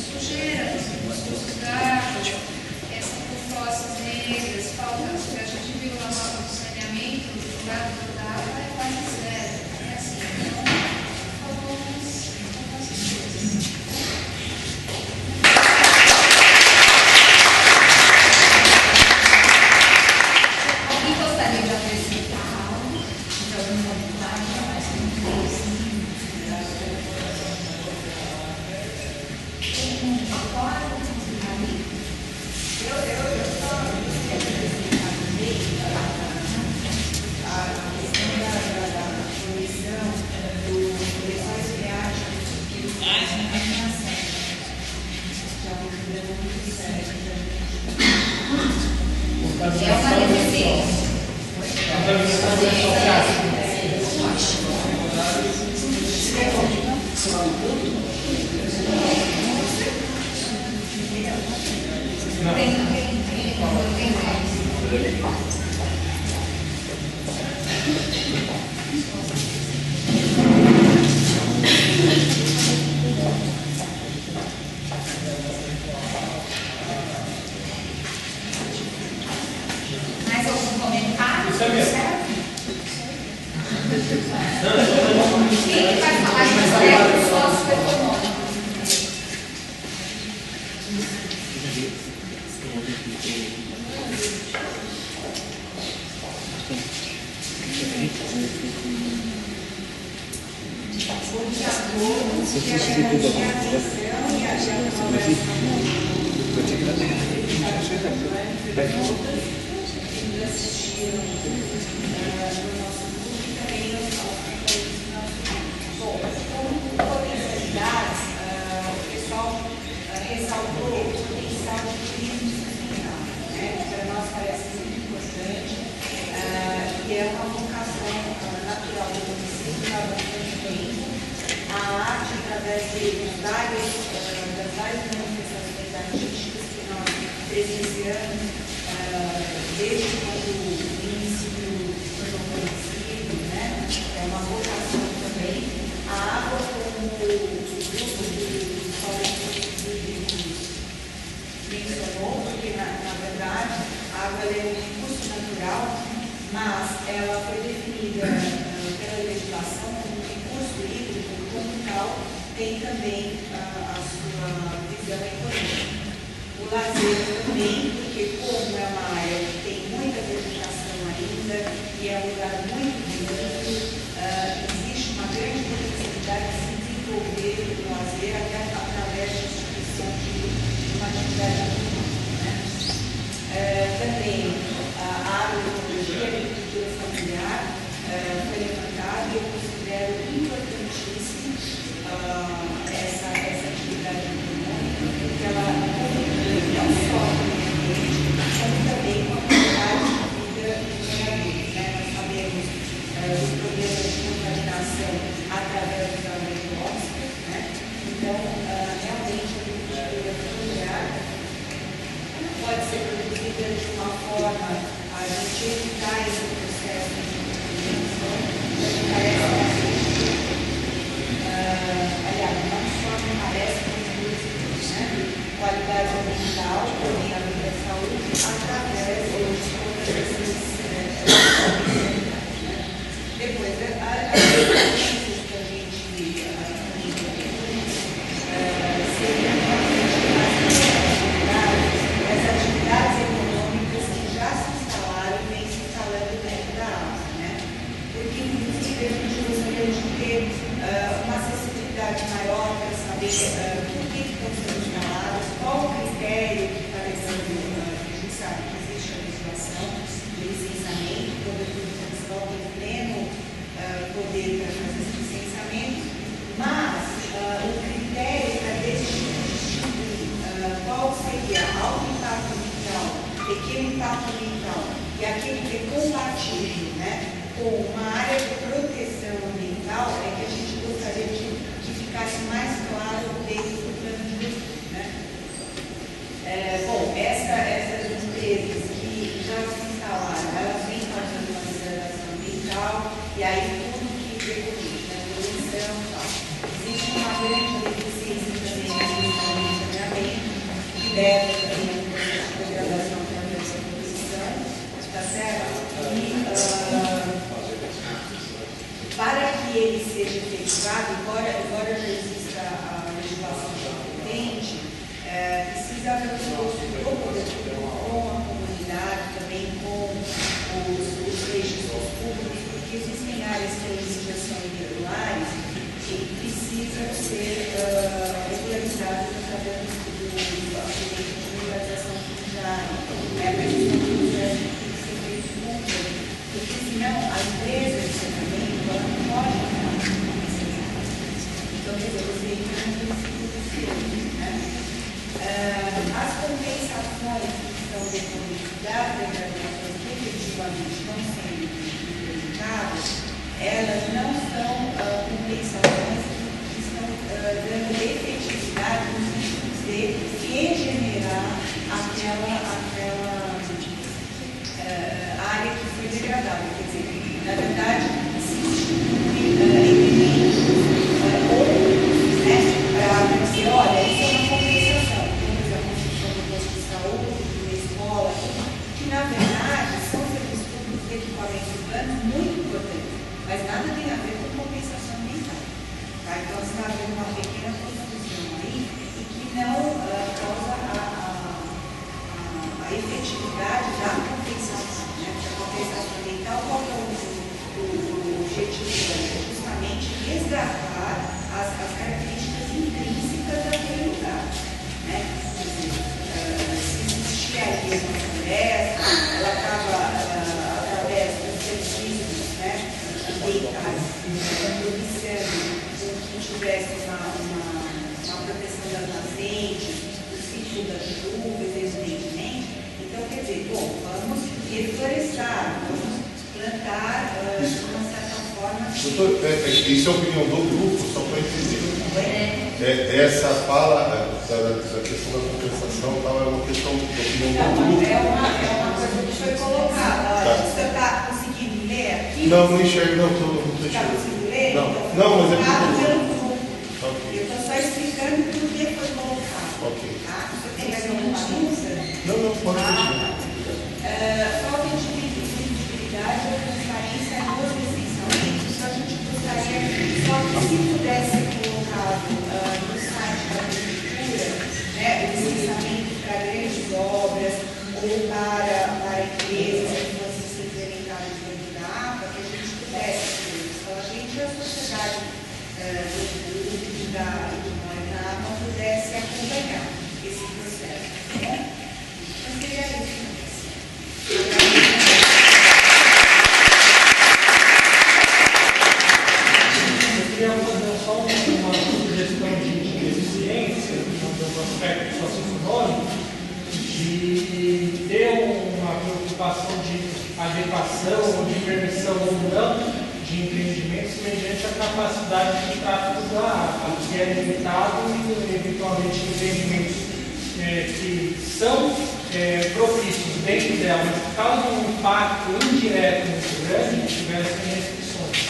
sujeira, os cursos d'água, por fossas negras, falta, a gente viu a nota do saneamento, o dado da água é quase zero. É assim, então, faltam algumas coisas. Alguém gostaria de acrescentar algo? De algum comentário mais concreto? Agora, eu só queria acrescentar também a questão da poluição do lençóis freáticos que faz a contaminação, que é um problema muito sério. É uma resistência. Mais algum comentário? Quem vai falar de aspectos socioeconômicos? Bom, como potencialidades, o pessoal ressaltou o potencial de turismo sustentável, né? Para nós parece muito importante e é uma vocação natural do município há bastante tempo. A arte, através das várias manifestações artísticas que nós presenciamos desde quando o município foi conhecido, né? É uma vocação também. A água, como o grupo de solos hídricos mencionou, porque na verdade a água é um recurso natural, mas ela foi definida pela legislação como recurso hídrico, como tal, tem também a sua visão econômica. O lazer também, porque como é uma área que tem muita vegetação ainda e é um lugar muito bonito, existe uma grande potencialidade de se desenvolver o lazer até através da instituição de uma atividade econômica, né? Também a agroecologia, a agricultura familiar foi levantada e eu considero importantíssimo essa atividade econômica, porque ela não só o meio ambiente, como também com a qualidade de vida dos moradores, né? Nós sabemos por que estão sendo instaladas, qual o critério que está levando, a gente sabe que existe a legislação de licenciamento, o poder municipal tem pleno poder para fazer esse licenciamento, mas o critério para distinguir qual seria alto impacto ambiental, pequeno impacto ambiental e aquele que é compatível, né, com uma área de proteção ambiental, é que a gente gostaria que ficasse mais claro dentro do plano de uso, né? Bom, essas empresas que já se instalaram, elas vêm fazendo uma degradação ambiental e aí tudo que repercute, né, poluição e tal. Existe uma grande deficiência também na questão do saneamento, que deve também a um processo de degradação também dessa poluição, está certo? Para que ele seja efetivado, embora já exista a legislação competente, precisa haver um esforço do poder público com a comunidade, também com os registros públicos, porque existem áreas que ainda são irregulares e precisam ser regularizadas através do aumento de regularização fundiária. A questão do processo tem que ser feito com porque senão a empresa de saneamento ela não pode entrar com licenciamento. Então, quer dizer, você entra no princípio do filme, né? As compensações que estão decorrentes das degradações que efetivamente estão sendo implementadas, elas não são compensações que estão dando efetividade no sentido de regenerar aquela área que foi degradada. Quer dizer, na verdade, existem elementos outros, né, para dizer, olha, isso é uma compensação. Temos a construção do posto de saúde, de uma escola, que na verdade são serviços públicos de equipamentos urbanos muito importantes, mas nada tem a ver com compensação ambiental. Tá? Então, está havendo uma pequena confusão aí e que não causa a efetividade da compensação. A compensação ambiental, qual é o objetivo dela? É justamente resgatar as características intrínsecas daquele lugar. Né? Se existia ali uma floresta, ela estava, através dos serviços, né, ambientais, propiciando que tivesse uma proteção das nascentes, do ciclo das chuvas, evidentemente. Então, quer dizer, bom, vamos reflorestar, vamos plantar de uma certa forma. Doutor, isso é a opinião do grupo, só para entender. Essa fala da questão da compensação tal, é uma questão da opinião do grupo. É uma coisa que foi colocada. Você está conseguindo ler aqui? Não enxergo, não estou enxergando. Está conseguindo ler? Não, mas é porque eu estou só explicando por que foi colocado. Ok. Tá? Você tem mais alguma dúvida? Não, pode continuar. Falta de visibilidade ou transparência nos licenciamentos. A gente gostaria só que, se pudesse ser colocado no site da prefeitura, né, o licenciamento para grandes obras ou para empresas que fossem ser implementadas dentro da APA, que a gente pudesse ter isso. Então, a gente, a sociedade do que mora na APA, pudesse acompanhar esse processo. Né? Então, seria isso. Eu queria fazer só uma sugestão de eficiência, no aspecto socioeconômico, de ter uma preocupação de adequação ou de permissão ou não de empreendimentos mediante a capacidade de tráfego da água, que é limitado e, eventualmente, empreendimentos que são propícios dentro dela, mas que causam um impacto indireto muito grande, tivessem restrições.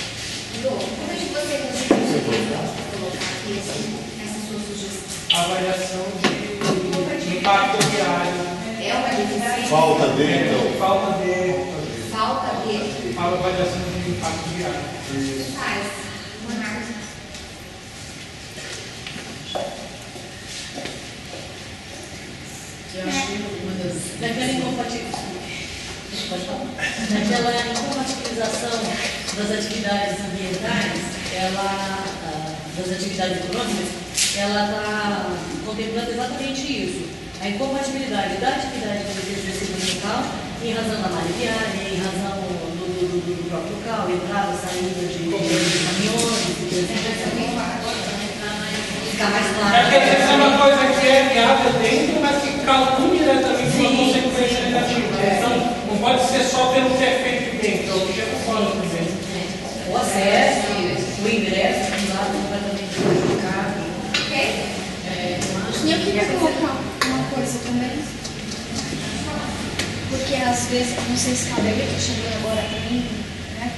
Como é que você conseguiu colocar aqui essa sua sugestão? Avaliação de impacto viário. É uma deficiência? Falta dele, então. Falta de avaliação de impacto viário. Faz. Uma análise. Eu acho que naquela incompatibilização das atividades ambientais, das atividades econômicas, ela está contemplando exatamente isso. A incompatibilidade da atividade da defesa local em razão da malha viária, em razão do próprio local, entrada, saída de caminhões, ficar mais claro. É porque essa é uma coisa que é viável dentro, mas que causa diretamente uma consequência negativa. Então, não pode ser só pelo que é feito dentro, é o que é fora também. O acesso, o ingresso, lá completamente prejudicado. Ok? E eu queria colocar uma coisa também, porque às vezes, não sei se cabe a ver, estou chegando agora para mim, né?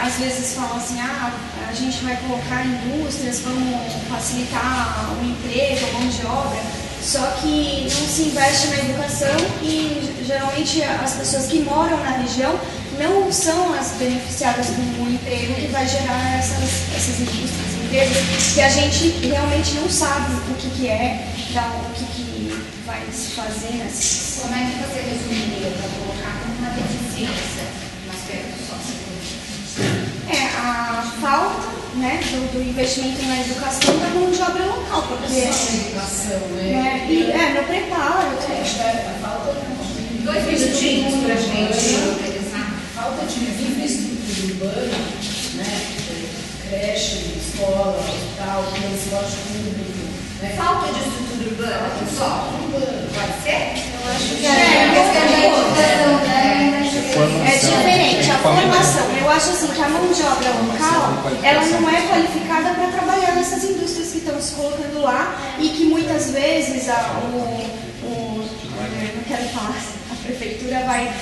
Às vezes falam assim, a gente vai colocar indústrias, vamos facilitar o emprego, a mão de obra, só que não se investe na educação e geralmente as pessoas que moram na região não são as beneficiadas com o emprego que vai gerar essas indústrias, empregos, que a gente realmente não sabe o que é, o que vai se fazer nessas. Como é que você resumiria para colocar como uma deficiência no aspecto socioeconômico? A falta, né, do investimento na educação da mão de obra local, porque Educação, no preparo, Dois minutinhos para a gente. falta de infraestrutura urbana, né? Creche, escola, hospital, transporte público. Né? Falta de estrutura urbana, só. Pode ser? eu acho que é diferente. A formação, eu acho assim que a mão de obra local, ela não é qualificada para trabalhar nessas indústrias que estão se colocando lá e que muitas vezes não quero falar, a prefeitura vai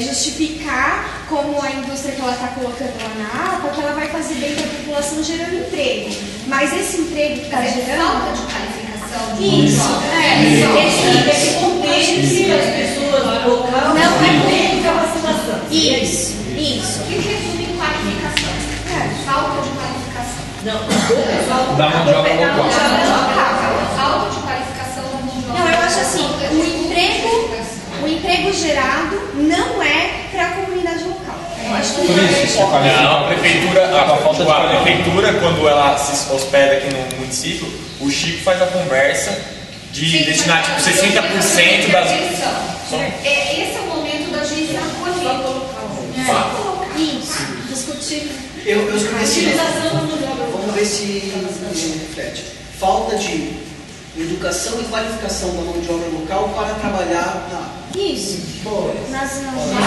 justificar como a indústria que ela está colocando lá na APA, que ela vai fazer bem para a população gerando emprego. Mas esse emprego que está gerando... Falta de qualificação de Isso, Esse contexto as pessoas do local não tem capacitação. Isso. O que resume em qualificação? Falta de qualificação. Não, Da mão de obra local. Falta de qualificação da mão de obra. Não, eu acho assim, o emprego gerado não é para a comunidade local. Eu acho que A prefeitura, quando ela se hospeda aqui no município, o Chico faz a conversa de destinar tipo 60% das. Esse é o momento da gente acolher. Isso, discutir. Eu escrevi vamos ver se reflete. Falta de educação e qualificação da mão de obra local para trabalhar na... Isso. Mais alguma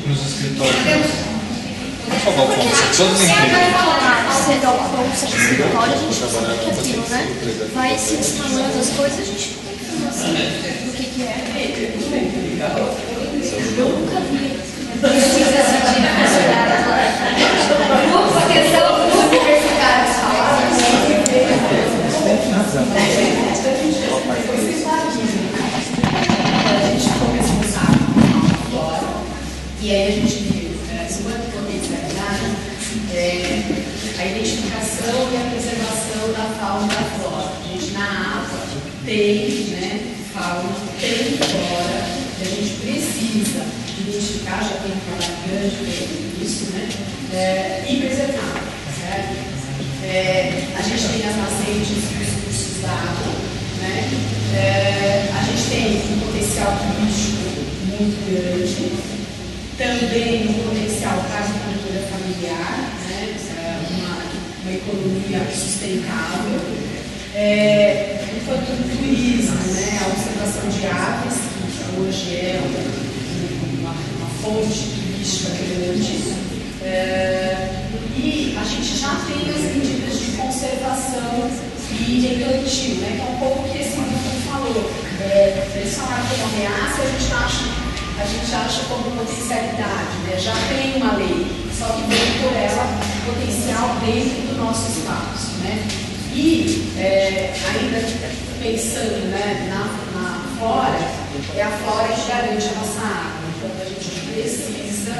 Nos escritórios. Qual é o ponto? Todos os Você dá uma bolsa de escritório, a gente sabe que aquilo, né? Vai se escalando as coisas, a gente não tem informação do que é. Eu nunca vi. precisa se direcionar. Grupo, atenção, grupo universitário falaram. A gente ficou responsável fora, e aí a gente viu, enquanto potencialidade, a identificação e a preservação da fauna e da flora. A gente na APA tem, fauna, tem flora, e a gente precisa identificar, já tem um trabalho grande feito isso, e preservar, certo? A gente tem as nascentes dos cursos da água, a gente tem um potencial turístico muito grande, também um potencial para a agricultura familiar, uma economia sustentável, enquanto o turismo, a observação de aves, que hoje é uma fonte turística grande, e a gente já tem as medidas de conservação e mercantil, que é um pouco o que esse grupo falou. Eles falaram como ameaça, a gente acha como potencialidade, já tem uma lei, só que vem por ela potencial dentro do nosso espaço. E ainda pensando na flora, é a flora que garante a nossa água, então a gente precisa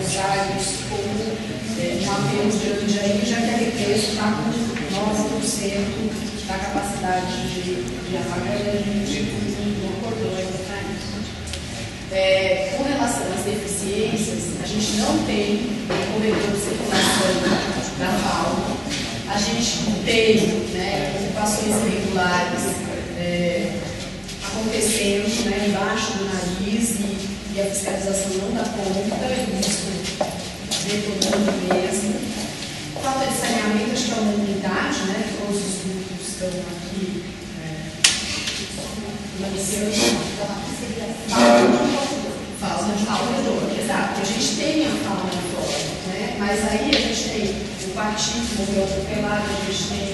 usar isso como um apelo grande aí, já que a represa está com 9% da capacidade de água e a gente não acordou ainda para isso. tem corredor de circulação da fauna. A gente tem, né, ocupações irregulares acontecendo, né, embaixo do nariz e a fiscalização não dá conta, e isso detonando mesmo. Falta de saneamento, acho que é uma unidade, né? Todos os grupos estão aqui manifestando. Falta de corredor, exato. A gente tem a fauna fora, né? Mas aí a gente tem o partido que morreu atropelado, a gente tem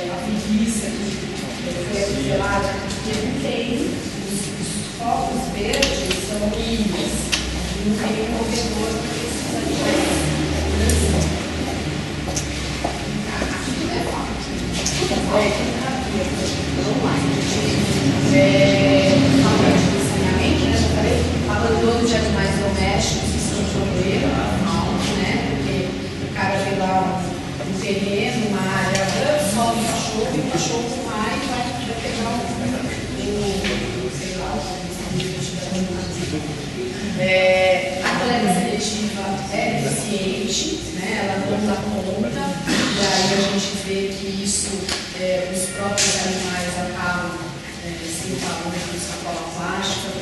a preguiça que foi atropelada, e ele tem os focos verdes, são ilhas, e não tem um corredor para esses animais. Falta de saneamento, né? Já falei, abandono de animais domésticos que são um problema, né? Porque o cara vê lá um terreno, uma área grande, solta um cachorro, e o cachorro vai e vai pegar sei lá, a coleta seletiva é deficiente, né? Ela não dá conta, e aí a gente vê que isso, os próprios animais acabam se entalando com sacola plástica, com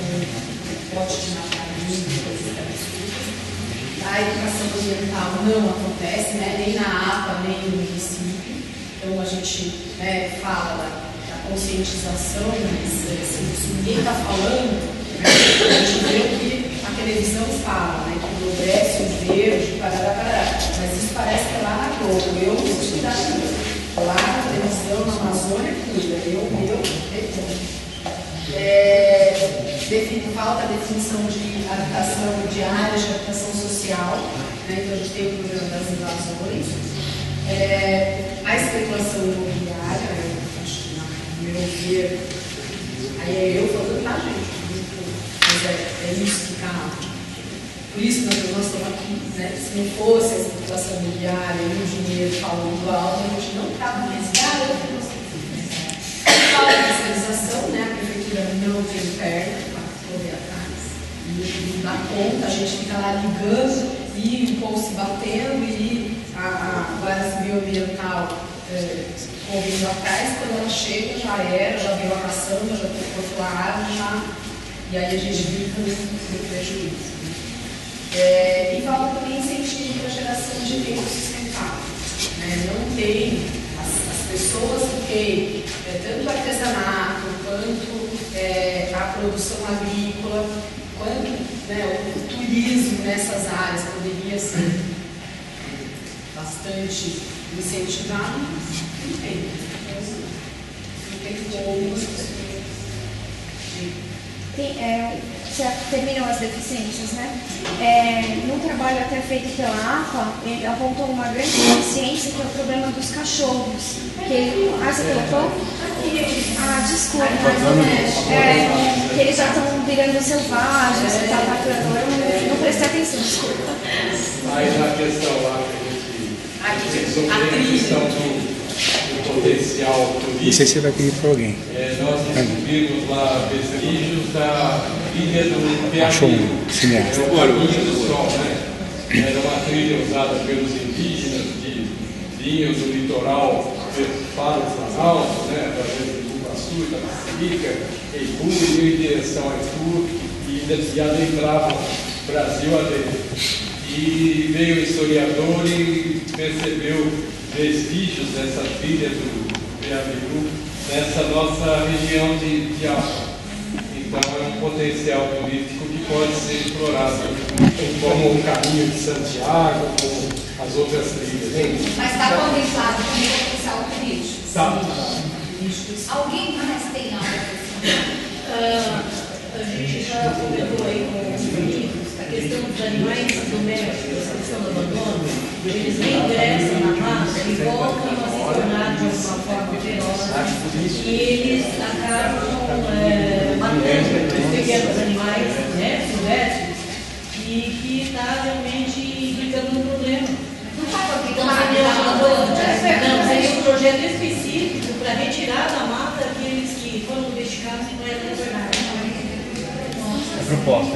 pote de naftalina, coisas absurdas. A educação ambiental não acontece, né? Nem na APA, nem no município. Então a gente fala da conscientização, mas se ninguém está falando, a gente vê o que a televisão fala, né? Que enobdece o verde, parará, mas isso parece que é lá na Globo. Eu não sou cidade lá na televisão, na Amazônia, cuida. Falta a definição de habitação, de áreas de habitação social, né? Então a gente tem o problema das invasões. A especulação imobiliária, acho que, no meu ver, aí eu falando, tá, gente? Mas é isso que está. Por isso nós estamos aqui, né? Se não fosse a especulação imobiliária e o dinheiro falando alto, a gente não estava nesse garoto. Falta de fiscalização, né? A prefeitura não tem perna para correr atrás. E não dá conta, a gente fica lá ligando e o povo se batendo e a Guarda Civil Ambiental correndo atrás, quando ela chega já era, já veio a caçamba, já cortou a árvore, já. E aí a gente fica no prejuízo. E falta também incentivo para a geração de emprego sustentável. Né? Não tem as pessoas que têm tanto o artesanato, quanto a produção agrícola, quanto o turismo nessas áreas poderia ser bastante incentivado. Não tem. Não tem como. Você terminou as deficiências, né? No trabalho até feito pela APA, ele apontou uma grande deficiência, que é o problema dos cachorros. Você colocou? Desculpa. Que eles já estão virando selvagens, você está atacando. Eu não prestei atenção, desculpa. Aí na questão lá que a gente sobre a questão do potencial turístico. Não sei se você vai pedir para alguém. Nós descobrimos lá vestígios da ilha do Piauí. Achou um cineasta. O caminho do sol, né? Era uma trilha usada pelos indígenas de vinhos do litoral para o Planalto, né? Através do Iguaçu, da Massarica, Eipu, e em direção a Itu, e adentravam o Brasil adentro. E veio o historiador e percebeu vestígios dessa trilha do Piauí nessa nossa região de APA. Então é um potencial turístico que pode ser explorado, como o caminho de Santiago, como as outras trilhas. Mas está contemplado como potencial turístico? Tá. Alguém mais tem algo a gente já comentou aí com os meninos a questão dos animais domésticos, a questão do abandono. Eles regressam na mata e voltam a se tornar de uma forma feroz, e eles acabam matando os pequenos animais, né, silvestres, e que está realmente implicando um problema. Não está Então, não, seria um projeto específico para retirar da mata aqueles que foram domesticados e não eram retornados. É proposta.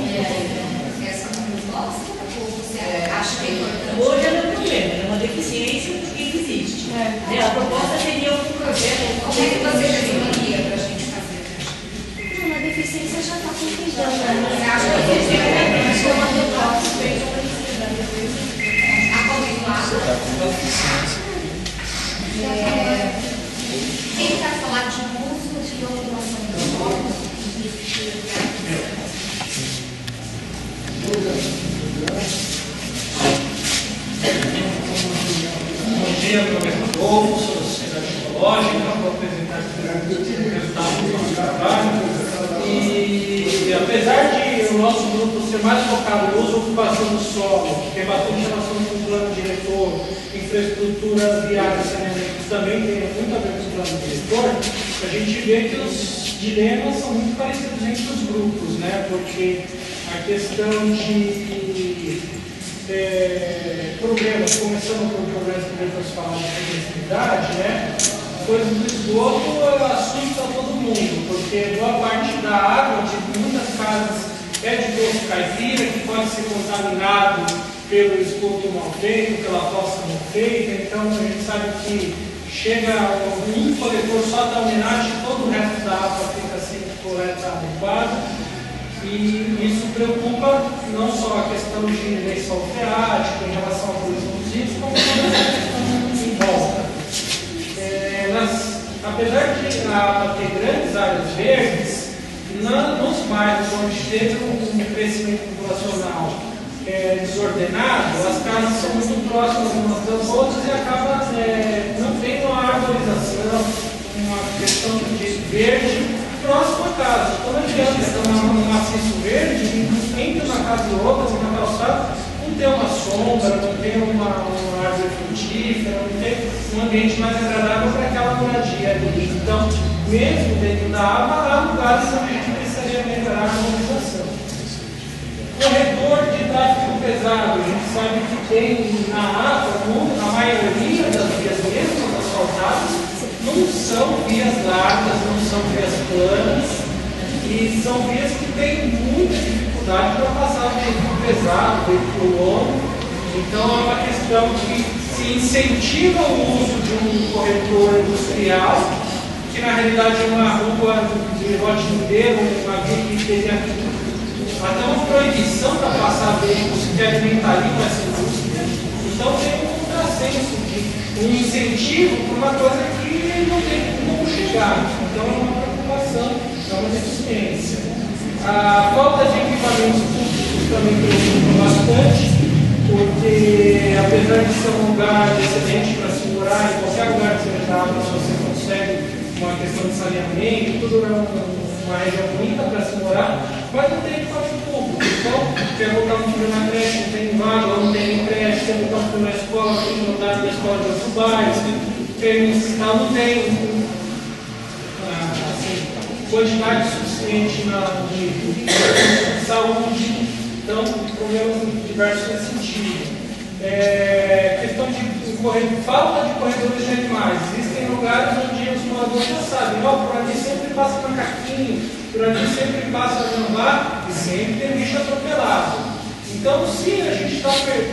Essa é uma proposta? Ou você acha Hoje ela é um problema, é uma deficiência que existe. Né? A proposta seria um projeto. Como é que você resumiria para a gente fazer? Não, a deficiência já está contemplada. Você acha que a gente vai ter uma proposta quem está falando de uso de ocupação dos órgãos? Bom dia, professor Adolfo, sou da Sociedade Psicológica, vou apresentar o resultado do nosso trabalho. E apesar de o nosso grupo ser mais focado no uso e ocupação do solo, que é bastante relação com o plano diretor, infraestrutura viária e saneamento, também tem muito a ver com o plano diretor, a gente vê que os dilemas são muito parecidos entre os grupos, né? Porque a questão de problemas, começando por problemas que depois falar de agressividade, né? Coisa do esgoto assusta todo mundo, porque boa parte da água de muitas casas é de poço caipira, que pode ser contaminado pelo esgoto mal feito, pela fossa mal feita. Então a gente sabe que chega um coletor só da homenagem, todo o resto da água fica sem coleta adequada. E isso preocupa não só a questão de lençol freático em relação à poluição dos rios, como toda a questão em volta. Apesar de ter grandes áreas verdes, nos bairros onde teve um crescimento populacional desordenado, as casas são muito próximas umas das outras e acaba não tendo uma arborização, uma questão de verde próximo à casa. Quando adianta ter um maciço verde, entre uma casa e outra, uma calçada, não tem uma sombra, não tem uma árvore frutífera, não tem um ambiente mais agradável para aquela moradia ali. Então, mesmo dentro da APA, há lugares onde a gente precisaria melhorar a mobilização. Corredor de tráfego pesado, a gente sabe que tem na APA, a maioria das vias mesmo asfaltadas, não são vias largas, não são vias planas, e são vias que têm muita dificuldade para passar o veículo pesado, o veículo longo. Então é uma questão que se incentiva o uso de um corredor industrial, que na realidade é uma rua de lote inteiro, uma via que teria até uma proibição para passar veículos que alimentariam essa indústria. Então tem um contrassenso, um incentivo para uma coisa que não tem como chegar. Então é uma preocupação, é uma deficiência. A falta de equipamentos públicos também preocupa bastante, porque apesar de ser um lugar excelente para se morar, em qualquer lugar que você está, você consegue uma questão de saneamento, tudo é uma região bonita para se morar, mas não tem equipamento público. Então, quer botar um filho na creche, não tem vaga, não tem creche, quer botar um filho na escola, tem que botar na escola de outro bairro, não tem quantidade suficiente de saúde, então problemas diversos nesse sentido. Questão de falta de corredores de animais. Existem lugares onde os moradores já sabem, por ali sempre passa macaquinho, por ali sempre passa gambá e sempre tem bicho atropelado. Então, se a gente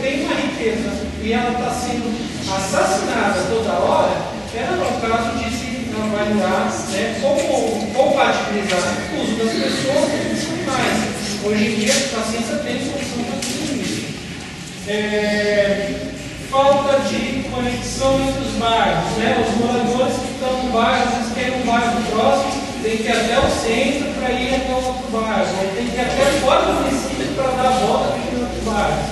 tem uma riqueza e ela está sendo assassinada toda hora, era o caso de se avaliar, né, como compatibilizar o uso das pessoas e dos animais. Hoje em dia, a ciência tem solução para tudo isso. Falta de conexão entre os bairros, né? Os moradores que estão no bairro, às vezes tem um bairro próximo, tem que ir até o centro para ir até o outro bairro, ou tem que ir até fora do município para dar a volta para ir no outro bairro.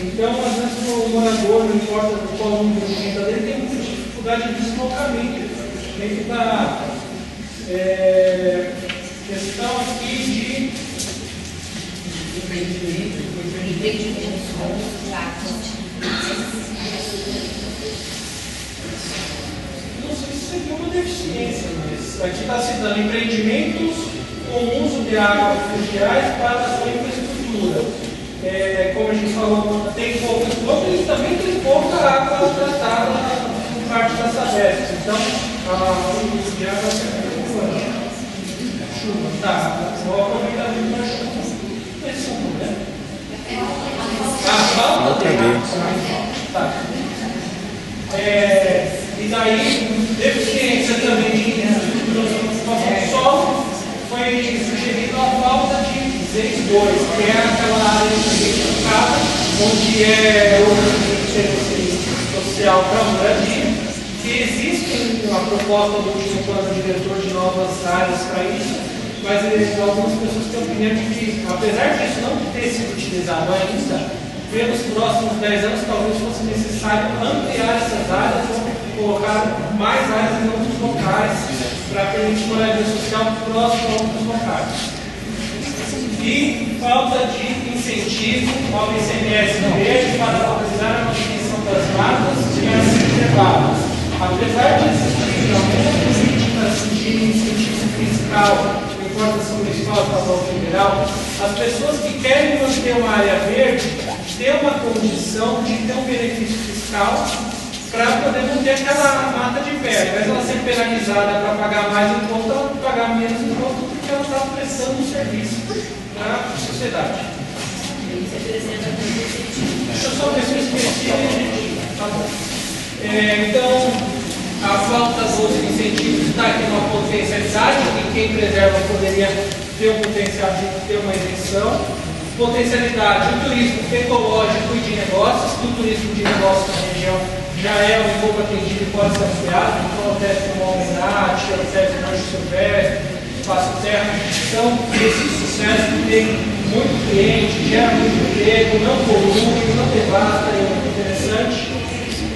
Então, às vezes o morador, não importa qual o número de renda dele, tem muita dificuldade de deslocamento dentro da APA. Questão aqui de empreendimento. Não sei se seria uma deficiência, mas aqui está citando empreendimentos com uso de águas fluviais para a sua infraestrutura. Como a gente falou, tem pouca esgoto e também tem pouca água tratada por parte das Sabesp. Então, o uso de água é preocupante. Chuva, tá. Vou aproveitar muito para chuva. Esse é um problema. falta e daí, deficiência também de ocupação do solo, foi sugerido a falta de ZEIS 2, que é aquela área identificada, onde é o interesse social para a moradia, que existe uma proposta do último plano diretor de novas áreas para isso, mas algumas pessoas têm a opinião de que, apesar disso não ter sido utilizado ainda, pelos próximos 10 anos talvez fosse necessário ampliar essas áreas ou colocar mais áreas em outros locais para permitir moradia social próximo a outros locais. E falta de incentivo ao ICMS verde para valorizar a manutenção das matas e áreas reservadas. Apesar de existir algumas políticas de incentivo fiscal, importação municipal, estadual federal, as pessoas que querem manter uma área verde têm uma condição de ter um benefício fiscal para poder manter aquela mata de pé. Ao invés de ela ser penalizada para pagar mais imposto, ela pagar menos imposto porque ela está prestando um serviço para a sociedade. Deixa eu só ver se eu esqueci. Tá bom. Então, a falta dos incentivos está aqui numa potencialidade, que quem preserva poderia ter um potencial de ter uma isenção. Potencialidade, o turismo ecológico e de negócios, que o turismo de negócios na região já é um pouco atendido e pode ser ampliado, então o teste como homenagem, o teste Mancho Silvestre, Espaço Terra, são esses sucessos que tem muito cliente, gera muito emprego, não polui, não devasta, é muito interessante.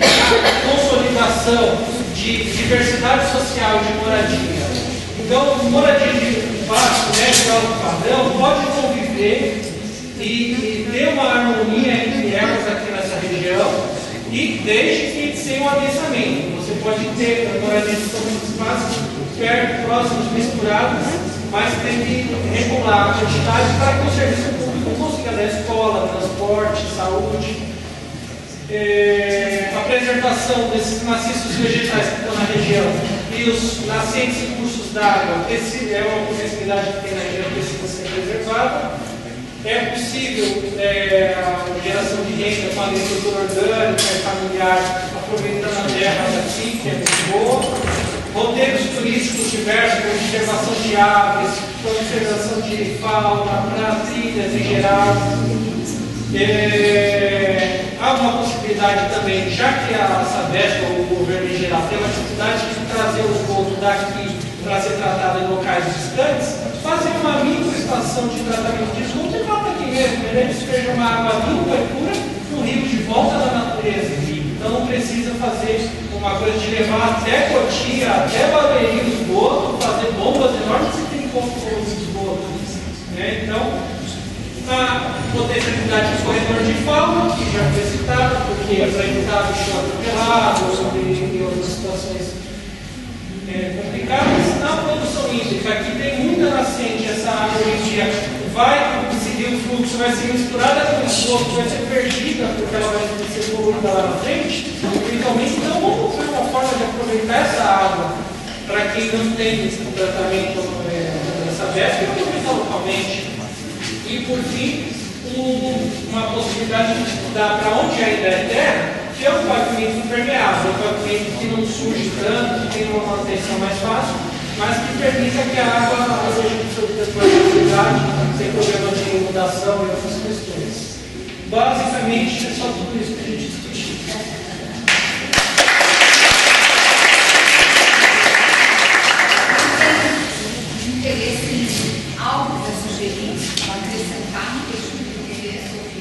A consolidação de diversidade social de moradia. Então, moradia de baixo, médio e alto padrão pode conviver e ter uma harmonia entre elas aqui nessa região, e desde que sem um adensamento. Você pode ter moradias que são espaços perto, próximos, misturados, mas tem que regular a quantidade para que o serviço público consiga dar escola, transporte, saúde. A preservação desses maciços vegetais que estão na região e os nascentes e cursos d'água, esse é uma possibilidade que tem na região que precisa ser preservada. É possível a geração de renda com a agricultura orgânica e familiar, aproveitando a terra daqui, que é muito boa. Roteiros turísticos diversos, observação de aves, observação de fauna, para trilhas em geral. Há uma possibilidade também, já que a Sabesp ou o governo em geral tem uma dificuldade de trazer o esgoto daqui para ser tratado em locais distantes, fazer uma microestação de tratamento de esgoto e trata aqui mesmo. Ele despeja uma água limpa e pura no rio de volta da natureza. Então não precisa fazer uma coisa de levar até Cotia, até Barueri o esgoto, fazer bombas enormes que tem como pôr o esgoto. Então, a potencialidade de corredor de fauna, que já foi citado, porque é para evitar bicho atropelado e outras situações complicadas. Na produção hídrica, aqui tem muita nascente, essa água hoje em dia vai seguir o fluxo, vai ser misturada com o esgoto, vai ser perdida, porque ela vai ser poluída lá na frente. Então, vamos ver uma forma de aproveitar essa água para quem não tem esse tratamento dessa pesca e aproveitar localmente. E, por fim, uma possibilidade de estudar para onde ainda é terra, que é um pavimento impermeável, um pavimento que não surge tanto, que tem uma manutenção mais fácil, mas que permita que a água seja absorvida com facilidade, sem problema de inundação e outras questões. Basicamente, é só tudo isso que a gente discutiu. Interesse algo para sugerir, para acrescentar no texto do interesse sobre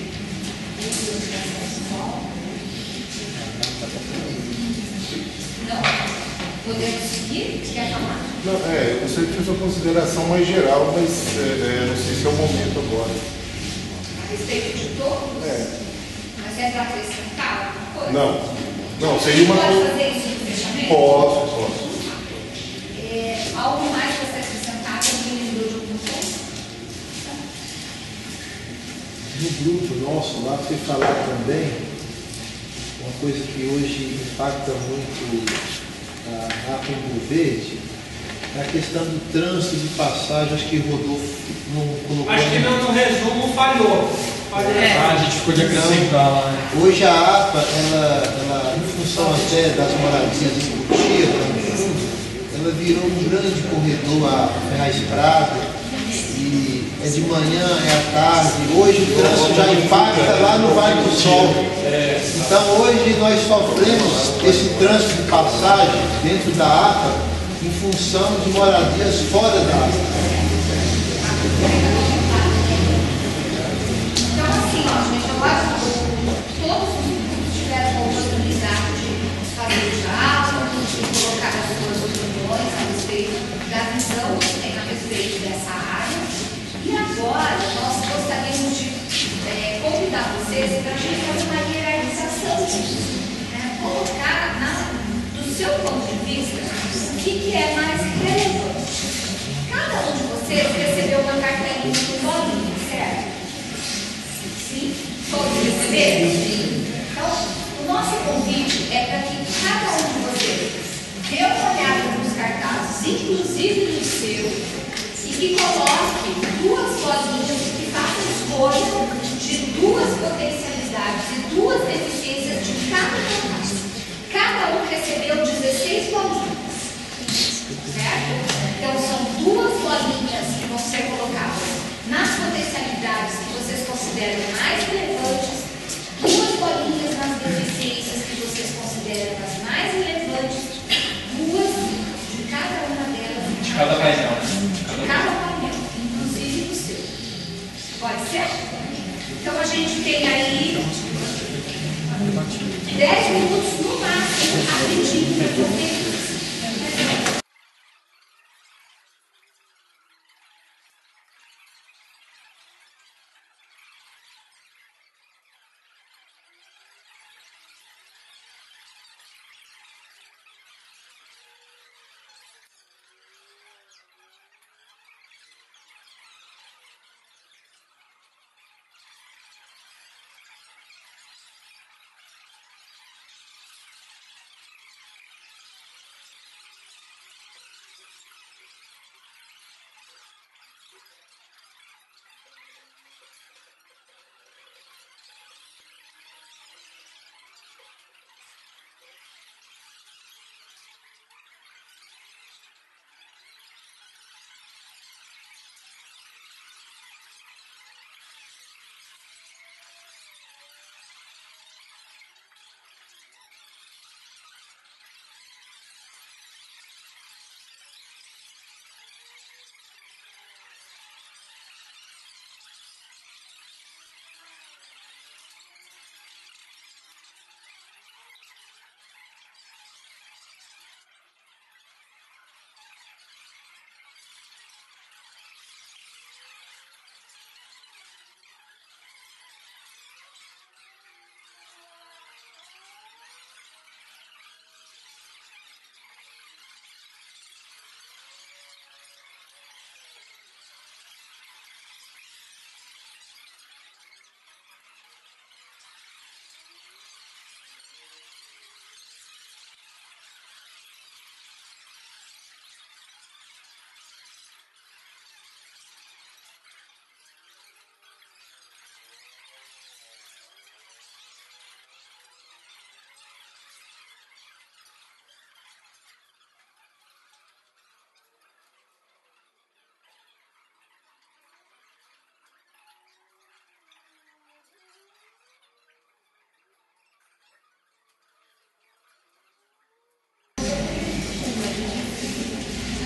uso da educação. Não? Podemos seguir? Quer falar? Não, eu gostaria de fazer uma consideração mais geral, mas não sei se é o momento agora. A respeito de todos? Mas é para acrescentar alguma coisa? Não, seria uma coisa. Pode fazer isso no fechamento? Posso. Algo mais para ser acrescentado, alguém lembrou de alguma coisa? No grupo nosso lá foi falar também uma coisa que hoje impacta muito a Campo Verde, a questão do trânsito de passagem. Acho que o Rodolfo não colocou. Acho que no resumo falhou. A gente ficou de acrescentar lá, né? Hoje a APA, ela, em função até das moradias em Cotia, ela virou um grande corredor a Ferraz Prado, e é de manhã, é à tarde. Hoje o trânsito já impacta lá no Vale do Sol. Então hoje nós sofremos esse trânsito de passagem dentro da APA em função de moradias fora da APA. Então, assim, ó, gente, agora todos os grupos tiveram a oportunidade de fazer o diálogo, de colocar as suas opiniões a respeito da visão a respeito dessa área. E agora nós gostaríamos de convidar vocês para a gente fazer uma hierarquização disso, né? Colocar do seu ponto de vista o que é mais relevante. Cada um de vocês recebeu uma carteirinha com bolinha, certo? Sim? Todos receberam? Sim. Então, o nosso convite é para que cada um de vocês dê uma olhada nos cartazes, inclusive no seu, e que coloque duas bolinhas e que faça escolha de duas potencialidades e duas deficiências de cada cartaz. Cada um recebeu 16 bolinhas, certo? Então são duas bolinhas que vão ser colocadas nas potencialidades que vocês consideram mais relevantes, duas bolinhas nas deficiências que vocês consideram as mais relevantes, duas de cada uma delas. De cada painel. De cada painel, inclusive do seu. Pode ser? Então a gente tem aí 10 minutos no máximo rapidinho para fazer isso.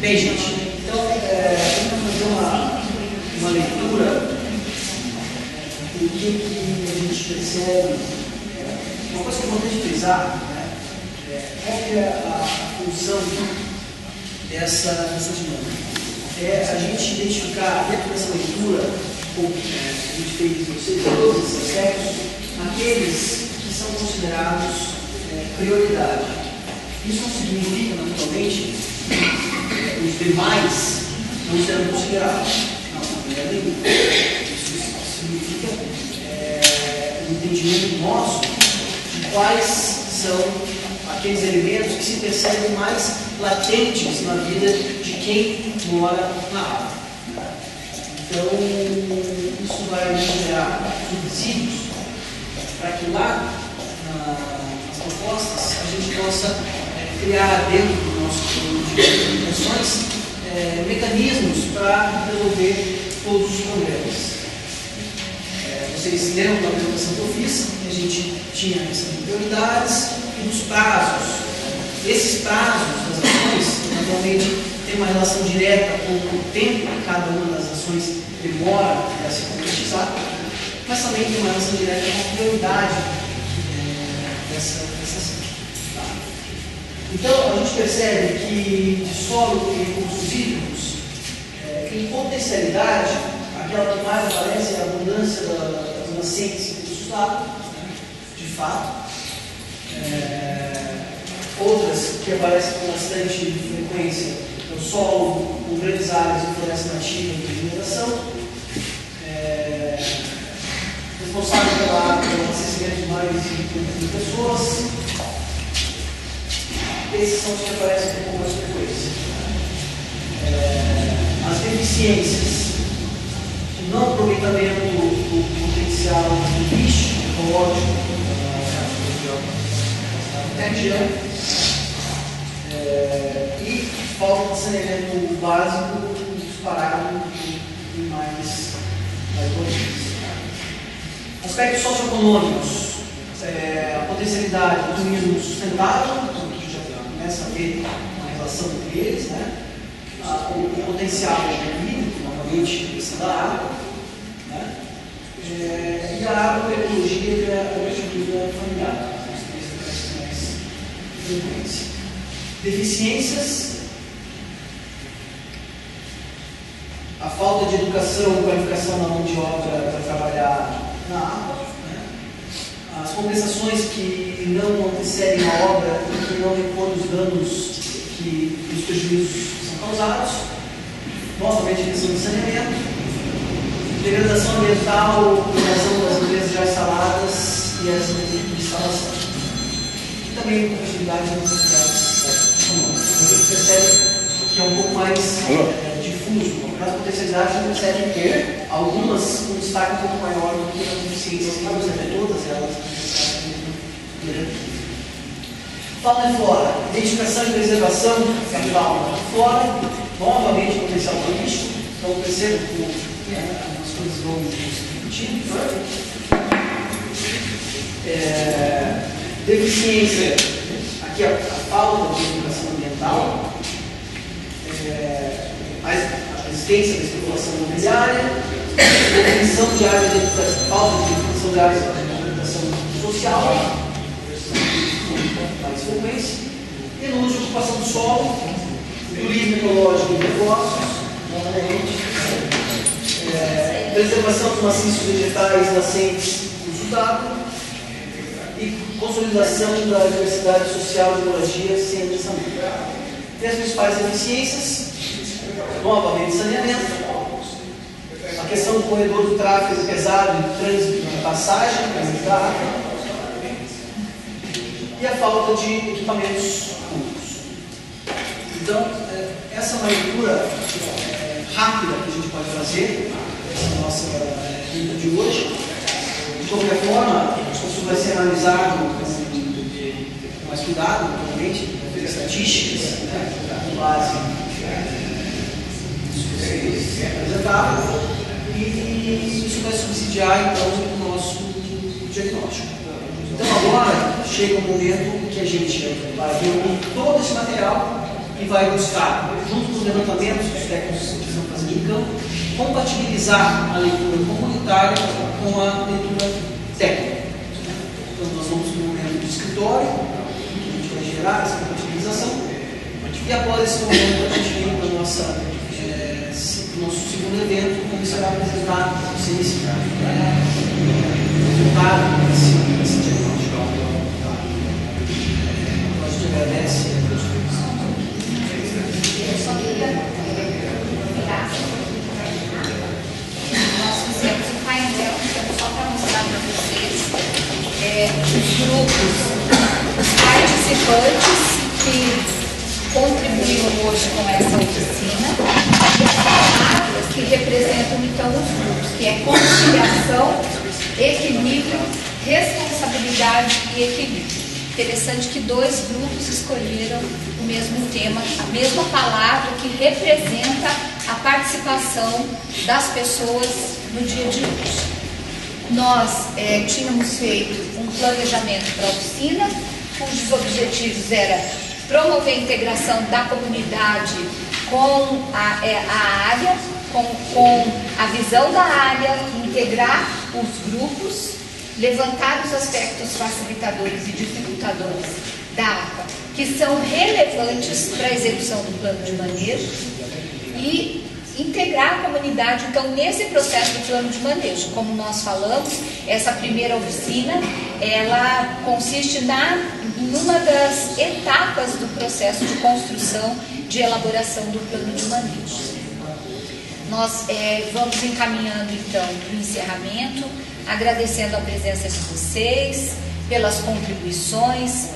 Bem, gente, então vamos fazer uma leitura do que a gente percebe. Uma coisa que é importante frisar, né, qual é a função dessa dinâmica? É a gente identificar dentro dessa leitura, como a gente fez em vocês, todos esses aspectos, aqueles que são considerados prioridade. Isso não significa, naturalmente, os demais não serão considerados. Não, não é nenhum. Isso significa um entendimento nosso de quais são aqueles elementos que se percebem mais latentes na vida de quem mora na área. Então, isso vai gerar subsídios para que lá nas propostas a gente possa criar dentro do nosso plano de intenções mecanismos para resolver todos os problemas. Vocês leram na apresentação que eu fiz, que a gente tinha essas prioridades e dos prazos. Esses prazos das ações, naturalmente, tem uma relação direta com o tempo que cada uma das ações demora para se concretizar, mas também tem uma relação direta com a prioridade dessa ação. Tá? Então, a gente percebe que de solo e recursos hídricos, em potencialidade, aquela que mais aparece é a abundância das nascentes e recursos d'água, de fato. Outras que aparecem com bastante frequência é o solo com grandes áreas de floresta nativa e vegetação, responsável pelo abastecimento de mais de 50 mil pessoas. Esses são os que aparecem com mais frequência. As deficiências de não aproveitamento do potencial turístico, ecológico, e falta de saneamento básico disparado e mais importantes. Aspectos socioeconômicos, a potencialidade do turismo sustentável, que a gente já começa a ver uma relação entre eles, né? O potencial hídrico, novamente, questão da água, né? E a agroecologia e a agricultura familiar. Deficiências, a falta de educação e qualificação na mão de obra para trabalhar na água, né? As compensações que não antecedem a obra e que não repõem os danos os prejuízos que são causados, novamente a questão de saneamento, degradação ambiental em razão das empresas já instaladas e as de instalação. Também possibilidades de necessidades econômicas. A gente percebe que é um pouco mais difuso. Nas potencialidades, a gente percebe que algumas com destaque um pouco maior do que as deficiências, talvez até todas elas. Fauna e flora. Identificação e preservação da fauna e flora. Novamente, potencial turístico. Então, percebo que as coisas vão se repetindo. Deficiência, aqui a falta de educação ambiental, a existência da especulação imobiliária, definição de áreas de educação, falta de definição de áreas de educação social, com mais frequência, renúncio de ocupação do solo, turismo ecológico e negócios, novamente, preservação dos maciços vegetais nascentes do uso d'água, e consolidação da diversidade social de moradia sem adensamento. E as principais deficiências, novamente saneamento, a questão do corredor do tráfego pesado de trânsito de passagem, da água, e a falta de equipamentos públicos. Então, essa é uma leitura rápida que a gente pode fazer nessa nossa quinta de hoje. De qualquer forma, isso vai ser analisado com mais cuidado, provavelmente, estatísticas, né, com base nisso que vocês apresentaram, e isso vai subsidiar, então, o nosso diagnóstico. Então, agora, chega o momento que a gente vai reunir todo esse material e vai buscar, junto com os levantamentos que os técnicos estão fazendo em campo, compatibilizar a leitura comunitária com a leitura técnica. Então, nós vamos para um momento de escritório, que a gente vai gerar essa compatibilização, e após esse momento, a gente vem para o nosso segundo evento, onde será apresentado para vocês o resultado desse diagnóstico. A gente agradece a todos. Eu só queria pegar. Nós fizemos um painel, só para mostrar para vocês os grupos, os participantes que contribuíram hoje com essa oficina e as palavras que representam então os grupos. que é conciliação, equilíbrio, responsabilidade e equilíbrio. Interessante que 2 grupos escolheram o mesmo tema, a mesma palavra que representa a participação das pessoas no dia de hoje. Nós tínhamos feito um planejamento para a oficina, cujos objetivos era promover a integração da comunidade com a área, com a visão da área, integrar os grupos, levantar os aspectos facilitadores e dificultadores da APA, que são relevantes para a execução do plano de manejo, e integrar a comunidade, então, nesse processo do plano de manejo. Como nós falamos, essa primeira oficina, ela consiste em uma das etapas do processo de construção, de elaboração do plano de manejo. Nós vamos encaminhando, então, para o encerramento, agradecendo a presença de vocês, pelas contribuições,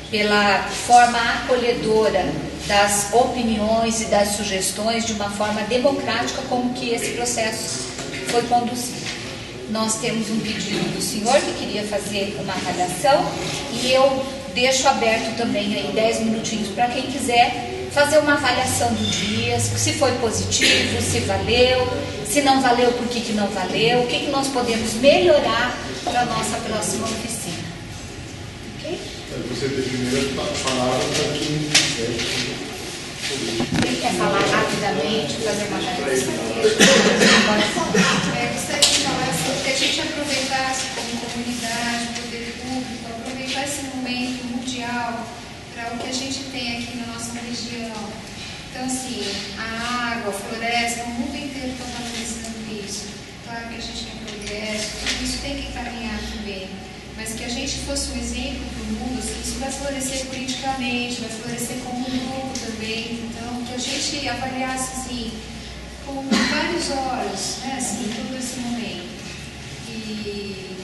pela forma acolhedora das opiniões e das sugestões, de uma forma democrática, como que esse processo foi conduzido. Nós temos um pedido do senhor que queria fazer uma avaliação, e eu deixo aberto também aí 10 minutinhos para quem quiser fazer uma avaliação do dia, se foi positivo, se valeu, se não valeu, por que não valeu, o que nós podemos melhorar para a nossa próxima oficina. Ok? Você tem primeiro palavra para quem quiser. Quem quer falar rapidamente, fazer uma avaliação? Gostaria de falar assim, que a gente aproveitasse como comunidade, poder público, aproveitar esse momento mundial para o que a gente tem aqui na nossa região. Então, assim, a água, a floresta, o mundo inteiro está valorizando isso. Claro que a gente tem progresso, tudo isso tem que caminhar também. Mas que a gente fosse um exemplo para o mundo, assim, isso vai florescer politicamente, vai florescer como um grupo também. Então, que a gente avaliasse, assim, com vários olhos, né, assim, todo esse momento. E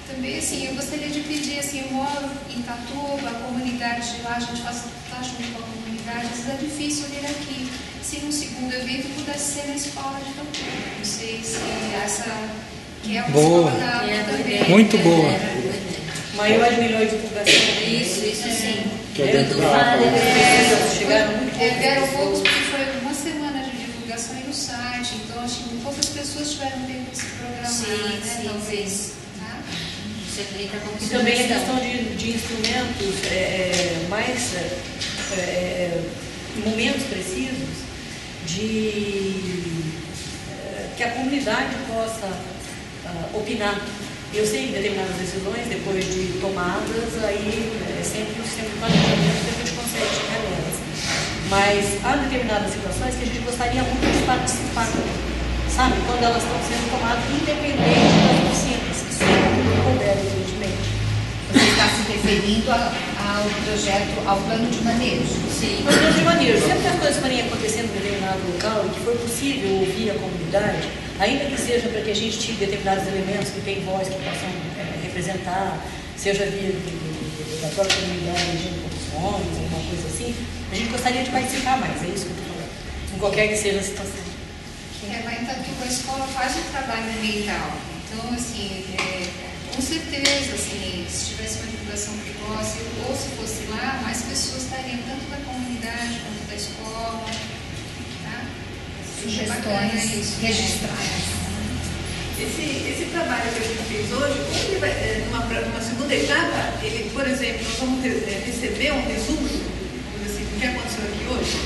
também, assim, eu gostaria de pedir, assim, eu moro em Tatuba, a comunidade de lá, a gente está junto com a comunidade, às vezes é difícil vir aqui. Se num segundo evento pudesse ser na escola de Tatuba, não sei se essa, que é uma boa. escola da APA também. Muito boa. Maior melhor divulgação. Isso sim. Que é dentro da APA. Chegaram muito poucos. Vieram poucos porque foi uma semana de divulgação aí no site, então acho que poucas pessoas tiveram tempo de se programar, né, talvez. Tá? E também a questão de instrumentos momentos precisos que a comunidade possa opinar. Eu sei que determinadas decisões, depois de tomadas, aí sempre o sistema de planejamento que a gente consegue chegar nelas. Mas há determinadas situações que a gente gostaria muito de participar, sabe? Quando elas estão sendo tomadas independente das oficinas, que sempre couber, evidentemente. Você está se referindo ao projeto, ao plano de manejo? Sim. O plano de manejo. Sempre que as coisas forem acontecendo em determinado local e que for possível ouvir a comunidade, ainda que seja para que a gente tire determinados elementos que têm voz, que possam representar, seja via da própria comunidade, de comissões, alguma coisa assim, a gente gostaria de participar mais, é isso que eu estou falando, em qualquer que seja a situação. Lá em Tatuba a escola faz um trabalho ambiental, então, assim, com certeza, assim, se tivesse uma divulgação precoce, ou se fosse lá, mais pessoas estariam tanto da comunidade quanto da escola, tá? Sugestões registradas. Esse trabalho que a gente fez hoje, como ele vai, numa segunda etapa, ele, por exemplo, nós vamos receber um resumo do que aconteceu aqui hoje,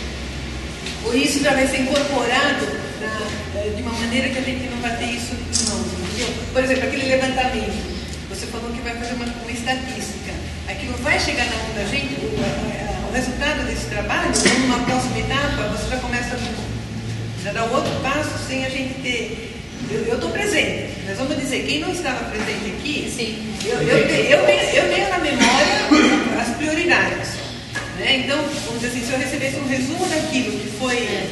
ou isso já vai ser incorporado de uma maneira que a gente não vai ter isso em mãos, entendeu? Por exemplo, aquele levantamento, você falou que vai fazer uma estatística, aquilo vai chegar na mão da gente, o resultado desse trabalho, numa próxima etapa, você já começa já dá outro passo sem a gente ter. Eu estou presente, nós vamos dizer, quem não estava presente aqui, sim. Eu tenho na memória as prioridades. Né? Então, vamos dizer assim, se eu recebesse um resumo daquilo que foi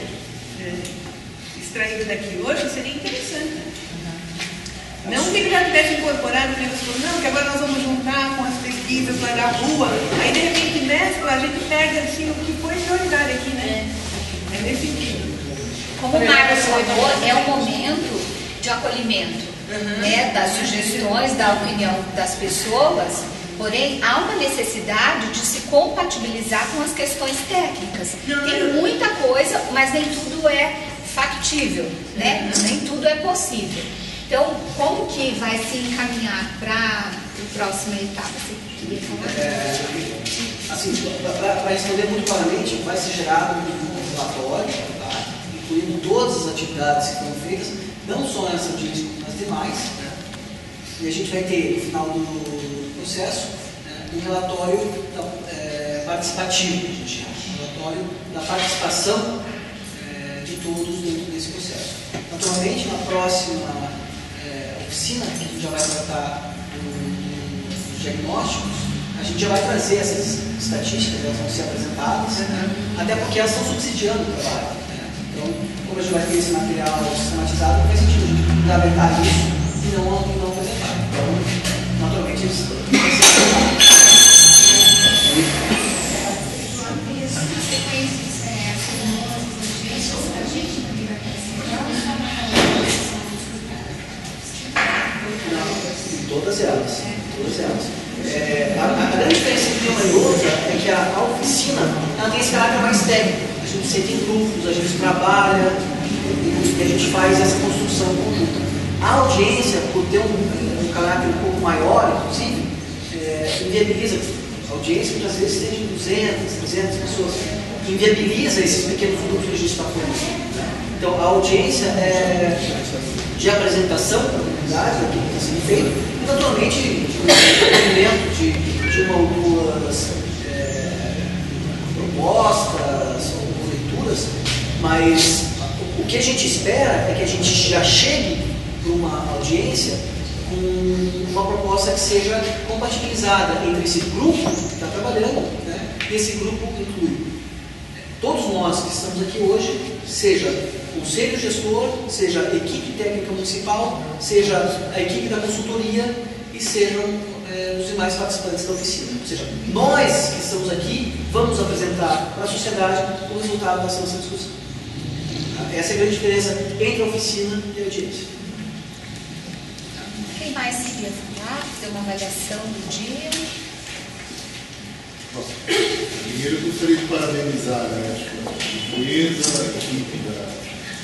extraído daqui hoje, seria interessante. Não que ele já tivesse incorporado, não, que agora nós vamos juntar com as pesquisas lá da rua, aí de repente mescla, a gente perde assim, o que foi prioridade aqui, né? É nesse sentido. Como o Marcos falou, é o momento de acolhimento, né, das sugestões, da opinião das pessoas, porém há uma necessidade de se compatibilizar com as questões técnicas. Tem muita coisa, mas nem tudo é factível, né? Nem tudo é possível. Então, como que vai se encaminhar para a próxima etapa? Você queria falar? Assim, para responder muito claramente, vai ser gerado um relatório, tá? Incluindo todas as atividades que foram feitas, não só nessa audiência, como nas demais, né? E a gente vai ter, no final do processo, um relatório participativo, a gente chama, um relatório da participação de todos dentro desse processo. Naturalmente, na próxima oficina, que a gente já vai tratar dos diagnósticos, a gente já vai trazer essas estatísticas, elas vão ser apresentadas, até porque elas estão subsidiando o trabalho. Então, como a gente vai ter esse material sistematizado, não faz sentido a gente fundamentar isso e não apresentar. Então, naturalmente, eles vão ser apresentados. Todas elas. A grande diferença entre uma e outra é que a oficina ela tem esse caráter mais técnico. A gente senta em grupos, a gente trabalha e a gente faz essa construção conjunta. A audiência, por ter um caráter um pouco maior, inclusive, inviabiliza. A audiência muitas vezes tem 200, 300 pessoas. Inviabiliza esses pequenos grupos que a gente está formando. Então, a audiência de apresentação para a comunidade daquilo que está sendo feito, e naturalmente de uma ou duas propostas ou leituras, mas o que a gente espera é que a gente já chegue para uma audiência com uma proposta que seja compatibilizada entre esse grupo que está trabalhando, né, e esse grupo inclui todos nós que estamos aqui hoje, seja conselho gestor, seja a equipe técnica municipal, seja a equipe da consultoria e sejam os demais participantes da oficina. Ou seja, nós que estamos aqui vamos apresentar para a sociedade o resultado dessa nossa discussão. Essa é a grande diferença entre a oficina e a audiência. Quem mais queria falar? Fazer uma avaliação do dia? Primeiro eu gostaria de parabenizar, né, a empresa, a equipe da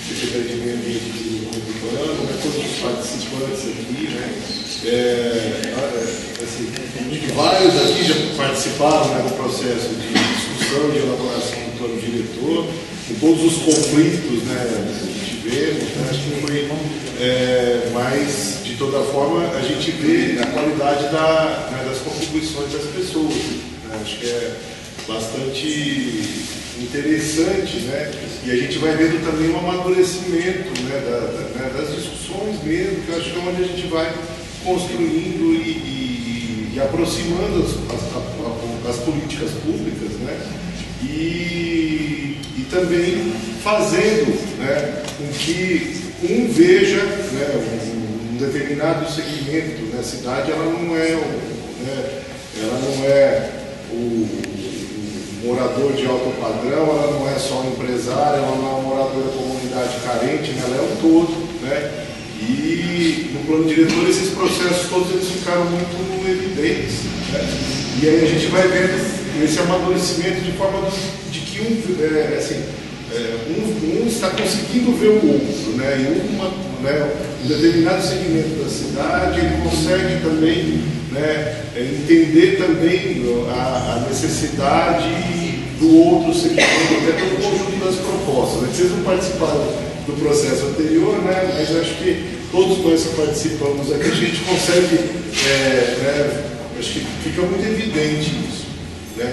Secretaria de Meio Ambiente do Litoral, né, todos os participantes aqui, né, assim, vários aqui já participaram, né, do processo de discussão e de elaboração do plano diretor, com todos os conflitos, né, que tivemos, né, acho que foi, mas de toda forma a gente vê a qualidade das contribuições das pessoas. Acho que é bastante interessante, né? E a gente vai vendo também um amadurecimento, né, das discussões mesmo, que eu acho que é onde a gente vai construindo e aproximando as políticas públicas, né? E também fazendo, né, com que veja, né, um determinado segmento da cidade, ela não é o morador de alto padrão, ela não é só um empresário, ela não é um morador da comunidade carente, né? Ela é um todo, né? E no plano diretor esses processos todos eles ficaram muito evidentes, né? E aí a gente vai vendo esse amadurecimento de forma de que um está conseguindo ver o outro, né? E um determinado segmento da cidade ele consegue também, né, entender também a necessidade do outro segmento, até pelo conjunto das propostas. Né? Vocês não participaram do processo anterior, né, mas acho que todos nós que participamos aqui, a gente consegue, acho que fica muito evidente isso. Né?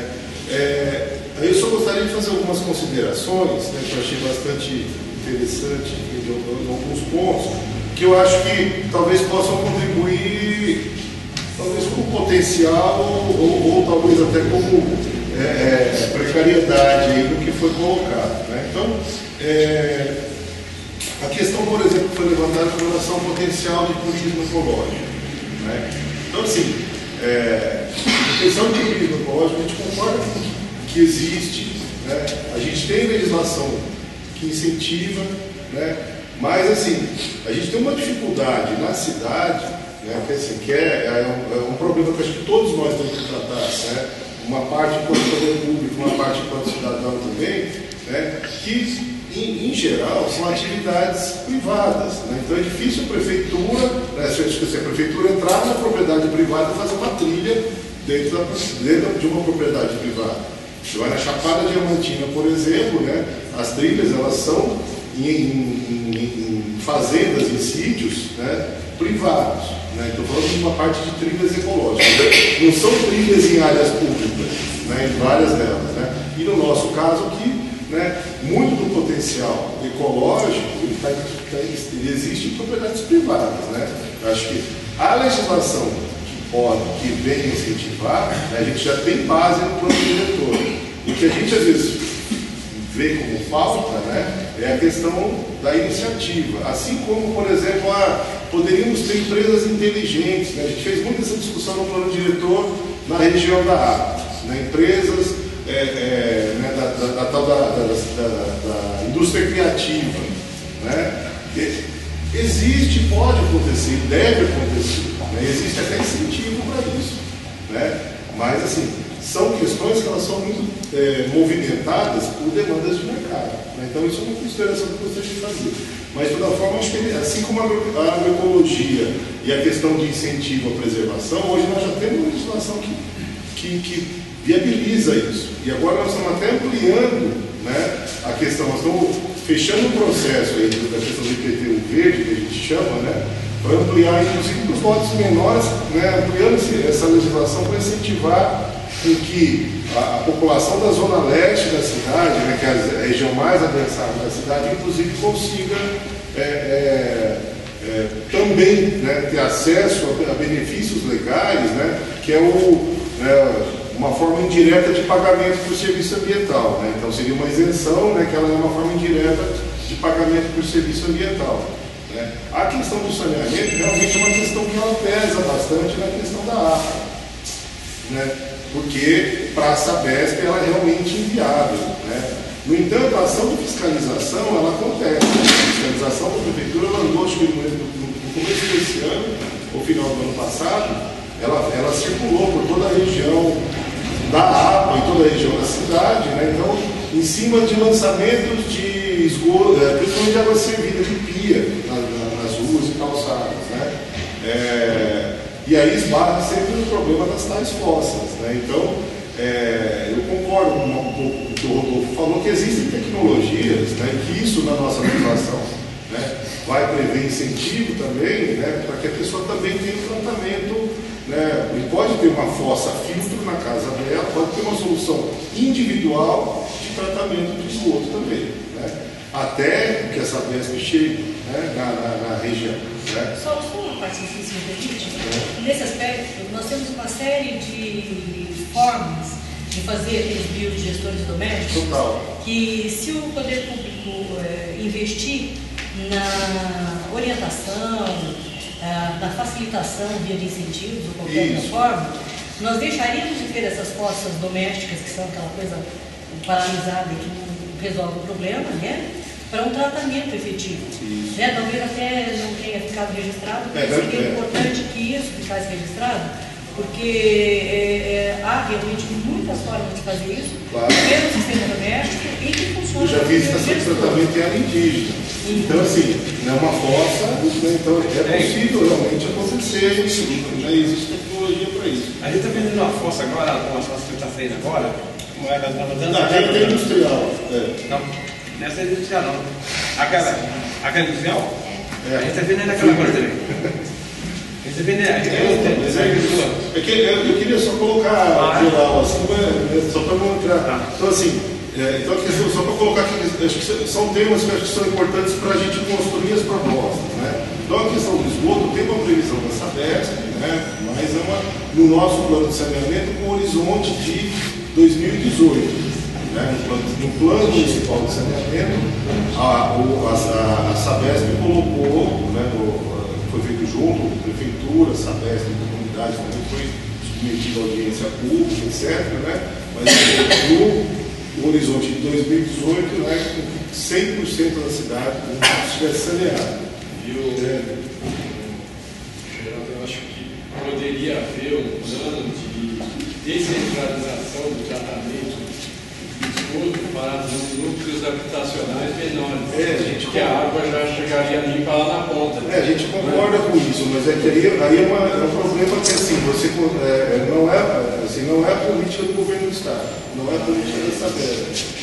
Aí eu só gostaria de fazer algumas considerações, né, que eu achei bastante interessante, em alguns pontos, que eu acho que talvez possam contribuir talvez com potencial ou talvez até como precariedade aí do que foi colocado. Né? Então, a questão, por exemplo, que foi levantada com relação ao potencial de turismo ecológico. Né? Então, assim, a questão de turismo ecológico, a gente concorda com que existe, né? A gente tem legislação que incentiva, né? Mas, assim, a gente tem uma dificuldade na cidade, né, que é um problema que acho que todos nós temos que tratar, né? Uma parte enquanto poder público, uma parte enquanto cidadão também, né, que, em geral, são atividades privadas. Né? Então é difícil a prefeitura, né, se a prefeitura entrar na propriedade privada e fazer uma trilha dentro de uma propriedade privada. Você vai na Chapada Diamantina, por exemplo, né, as trilhas elas são em fazendas, em sítios, né, privados. Né? Estou falando de uma parte de trilhas ecológicas. Não são trilhas em áreas públicas, né, em várias delas. Né? E no nosso caso aqui, né, muito do potencial ecológico ele existe em propriedades privadas. Né? Eu acho que a legislação que vem incentivar, né, a gente já tem base no plano diretor. E o que a gente às vezes vê como falta, né, é a questão da iniciativa. Assim como, por exemplo, poderíamos ter empresas inteligentes. Né? A gente fez muita essa discussão no plano diretor na região da APA. Né? Empresas né, da tal da indústria criativa. Né? Existe, pode acontecer, deve acontecer. Né? Existe até incentivo para isso. Né? Mas, assim, são questões que elas são muito movimentadas por demandas de mercado. Né? Então, isso é uma consideração que eu gostaria de fazer. Mas, de toda forma, acho que, assim como a agroecologia e a questão de incentivo à preservação, hoje nós já temos uma legislação que viabiliza isso. E agora nós estamos até ampliando, né, a questão, nós estamos fechando o processo aí da questão do IPTU verde, que a gente chama, né, para ampliar, inclusive, para os lotes menores, né, ampliando essa legislação para incentivar com que a população da zona leste da cidade, né, que é a região mais adensada da cidade, inclusive consiga também, né, ter acesso a benefícios legais, né, que é uma forma indireta de pagamento por serviço ambiental. Né? Então seria uma isenção, né, que ela é uma forma indireta de pagamento por serviço ambiental. Né? A questão do saneamento realmente é uma questão que ela pesa bastante na questão da APA. Né? Porque para a Sabesp ela é realmente inviável. Né? No entanto, a ação de fiscalização ela acontece. A fiscalização da prefeitura ela andou, acho que no começo desse ano, ou final do ano passado, ela circulou por toda a região da APA, em toda a região da cidade, né? Então, em cima de lançamentos de esgoto, principalmente de água servida, de pia, nas ruas e calçadas. Né? E aí esbarra sempre no problema das tais fossas. Né? Então, eu concordo com o que o Rodolfo falou, que existem tecnologias, né, que isso na nossa legislação, né, vai prever incentivo também, né, para que a pessoa também tenha um tratamento, né, e pode ter uma fossa filtro na casa dela, pode ter uma solução individual de tratamento de esgoto também, né, até que essa Sabesp chegue, né, na região. Né. Só uma parte difícil, nesse aspecto, nós temos uma série de formas de fazer aqueles biodigestores domésticos. Total. Que se o poder público investir na orientação, na facilitação via de incentivos ou qualquer outra forma, nós deixaríamos de ter essas fossas domésticas, que são aquela coisa paralisada que não resolve o problema, né? Para um tratamento efetivo. Né? Talvez até não tenha ficado registrado, porque seria importante que isso ficasse registrado, porque há realmente muitas formas de fazer isso, pelo sistema doméstico e que funciona. Eu já vi estação de tratamento em área indígena. Então, assim, não é uma fossa, né? Então é possível realmente acontecer isso. Já existe tecnologia para isso. A gente está vendendo uma fossa agora, uma fossa que está saindo agora, como ela está fazendo. Aquela é industrial. Não. Nessa é industrial não. Aquela industrial? A gente está vendendo aquela coisa também. A gente está vendendo. É que eu queria só colocar geral, assim, só para não entrar. Então, assim, então, só para colocar aqui, acho que são temas que acho que são importantes para a gente construir as propostas. Né? Então, a questão do esgoto tem uma previsão da Sabesp, né? Mas no nosso plano de saneamento com horizonte de 2018. Né? No plano municipal de saneamento, a Sabesp colocou, né, foi feito junto, prefeitura, Sabesp, comunidade, também foi submetido à audiência pública, etc. Né? Mas no horizonte de 2018, né, 100% da cidade estivesse saneado. Geraldo, eu acho que poderia haver um plano de descentralização do tratamento do esgoto para os núcleos habitacionais menores. Que a água já chegaria limpa lá na ponta. A gente concorda com isso, mas é que aí é um problema que assim, não é a política do governo do Estado, não é a política da Sabesp.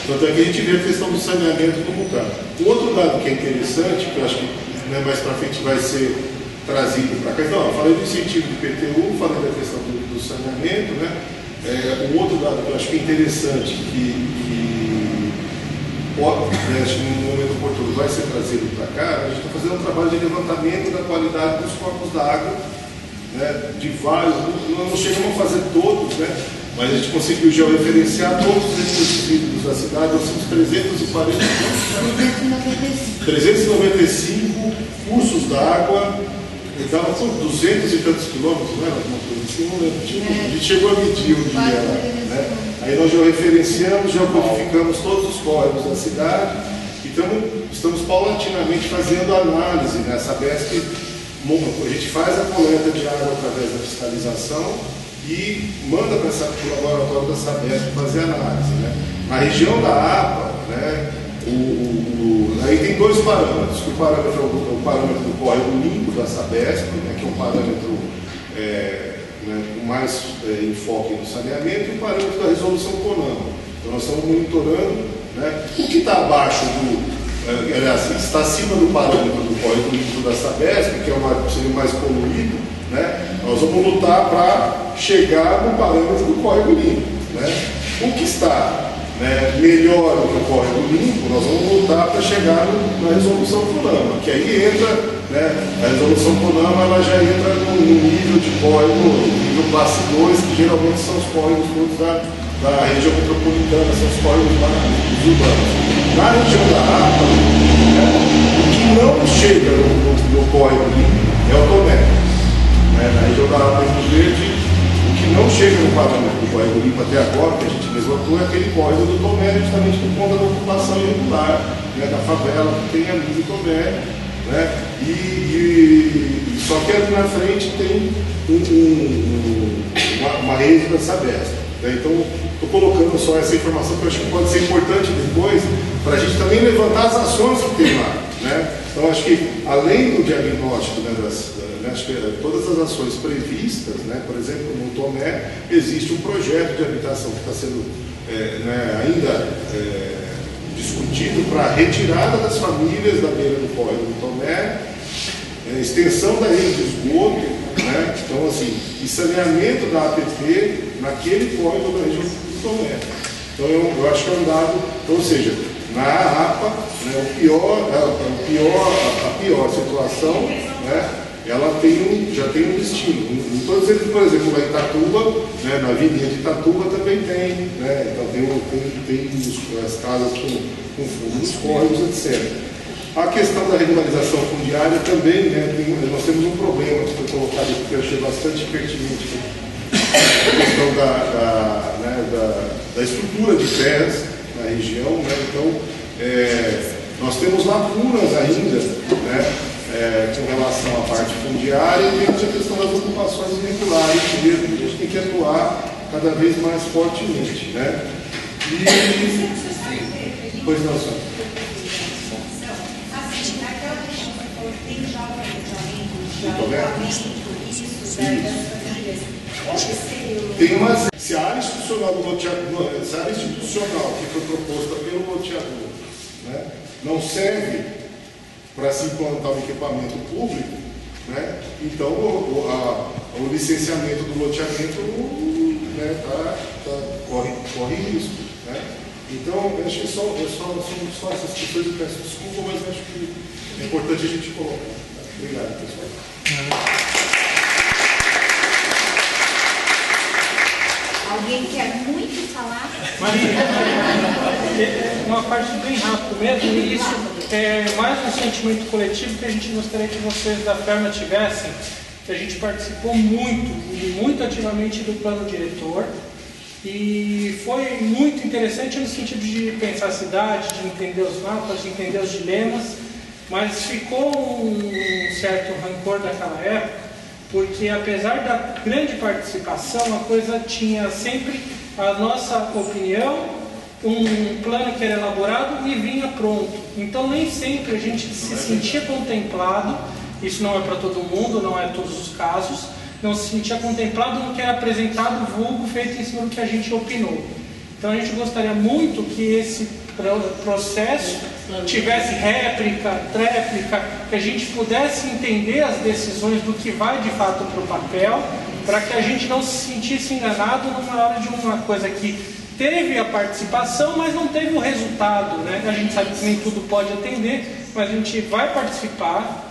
Tanto é que a gente vê a questão do saneamento como está. O outro dado que é interessante, que eu acho que mais para frente vai ser trazido para cá. Então, eu falei do incentivo do IPTU, falei da questão do saneamento, né? Um outro dado que eu acho que é interessante, acho que no momento oportuno vai ser trazido para cá, a gente está fazendo um trabalho de levantamento da qualidade dos corpos d'água, né? De vários, não chegamos a fazer todos, né? Mas a gente conseguiu georreferenciar todos os resíduos da cidade, nós temos 395 cursos d'água, dava 200 e tantos quilômetros, não era alguma coisa assim, não lembro. A gente chegou a medir um dia lá, né? Aí nós georreferenciamos, geocodificamos todos os córregos da cidade e estamos paulatinamente fazendo análise, né? A Sabesp, a gente faz a coleta de água através da fiscalização e manda para o laboratório da Sabesp fazer análise, né? Na região da APA, né? Aí tem dois parâmetros, que o parâmetro é o parâmetro do córrego limpo da Sabesp, né? Que é um parâmetro com mais enfoque no saneamento, e o parâmetro da resolução CONAMA. Então nós estamos monitorando, né? O que está abaixo aliás, está acima do parâmetro do córrego limpo da Sabesp, que seria o mais poluído, né? Nós vamos lutar para chegar no parâmetro do córrego limpo, né? O que está melhor do que o córrego limpo, nós vamos lutar para chegar na resolução CONAMA, que aí entra, né? A resolução CONAMA ela já entra no nível de córrego, nível classe 2, que geralmente são os córregos todos da região metropolitana, são os córregos urbanos. Na região da APA, né, o que não chega no córrego limpo é o Tomé. Na região da APA em Rio Verde, o que não chega no parâmetro do córrego limpo até agora, que a gente mesmo atua, é aquele córrego do Tomé, justamente por conta da ocupação irregular, né, da favela que tem ali no Tomé, né, só que ali na frente tem uma rede da Sabesp, né. Então, estou colocando só essa informação que eu acho que pode ser importante depois, para a gente também levantar as ações que tem lá, né. Então, acho que além do diagnóstico, né, acho que todas as ações previstas, né, por exemplo, no Tomé, existe um projeto de habitação que está sendo ainda discutido para a retirada das famílias da beira do córrego do Tomé, extensão da rede de esgoto, né, então, assim, e saneamento da APT naquele córrego da região do Tomé. Então, eu acho que é um dado, então, ou seja, na APA, né, a pior situação, né, ela já tem um destino. Em todos eles, por exemplo, lá em Itatuba, né, na avenida de Itatuba também tem, né, então tem as casas com fundo nos córregos, etc. A questão da regularização fundiária também, né, nós temos um problema que foi colocado aqui que eu achei bastante pertinente, a questão da estrutura de terras na região, né, então nós temos lacunas ainda, né, com relação à parte fundiária, e temos a questão das ocupações irregulares mesmo, que a gente tem que atuar cada vez mais fortemente, né? Pois não, senhor. Tem uma se a área institucional do loteador, se a área institucional que foi proposta pelo loteador, né, não serve para se implantar um equipamento público, né, então o licenciamento do loteamento, né, corre risco, né. Então, eu acho que são só essas questões, eu peço desculpa, mas eu acho que é importante a gente colocar. Obrigado, pessoal. Alguém quer muito falar? Maria, uma parte bem rápida mesmo, e isso é mais um sentimento coletivo que a gente gostaria que vocês da Ferma tivessem, que a gente participou muito ativamente do plano diretor, E foi muito interessante no sentido de pensar a cidade, de entender os mapas, de entender os dilemas, mas ficou um certo rancor daquela época, porque apesar da grande participação, a coisa tinha sempre a nossa opinião, um plano que era elaborado e vinha pronto. Então nem sempre a gente se sentia contemplado, isso não é para todo mundo, não é todos os casos, não se sentia contemplado no que era apresentado, vulgo, feito em cima do que a gente opinou. Então a gente gostaria muito que esse processo tivesse réplica, tréplica, que a gente pudesse entender as decisões do que vai de fato para o papel, para que a gente não se sentisse enganado numa hora de uma coisa que teve a participação, mas não teve o resultado, né? A gente sabe que nem tudo pode atender, mas a gente vai participar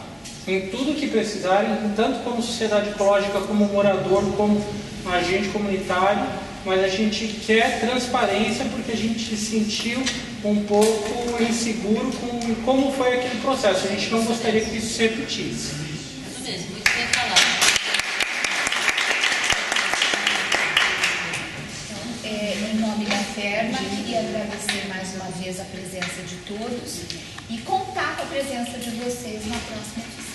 em tudo que precisarem, tanto como sociedade ecológica, como morador, como agente comunitário, mas a gente quer transparência porque a gente se sentiu um pouco inseguro com como foi aquele processo. A gente não gostaria que isso se repetisse. Isso mesmo, muito bem falado. Em nome da FERMA, queria agradecer mais uma vez a presença de todos e contar com a presença de vocês na próxima edição.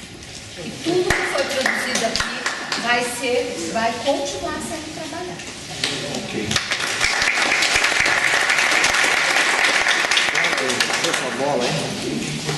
E tudo que foi produzido aqui vai continuar sendo trabalhado. Ok. Bola, hein?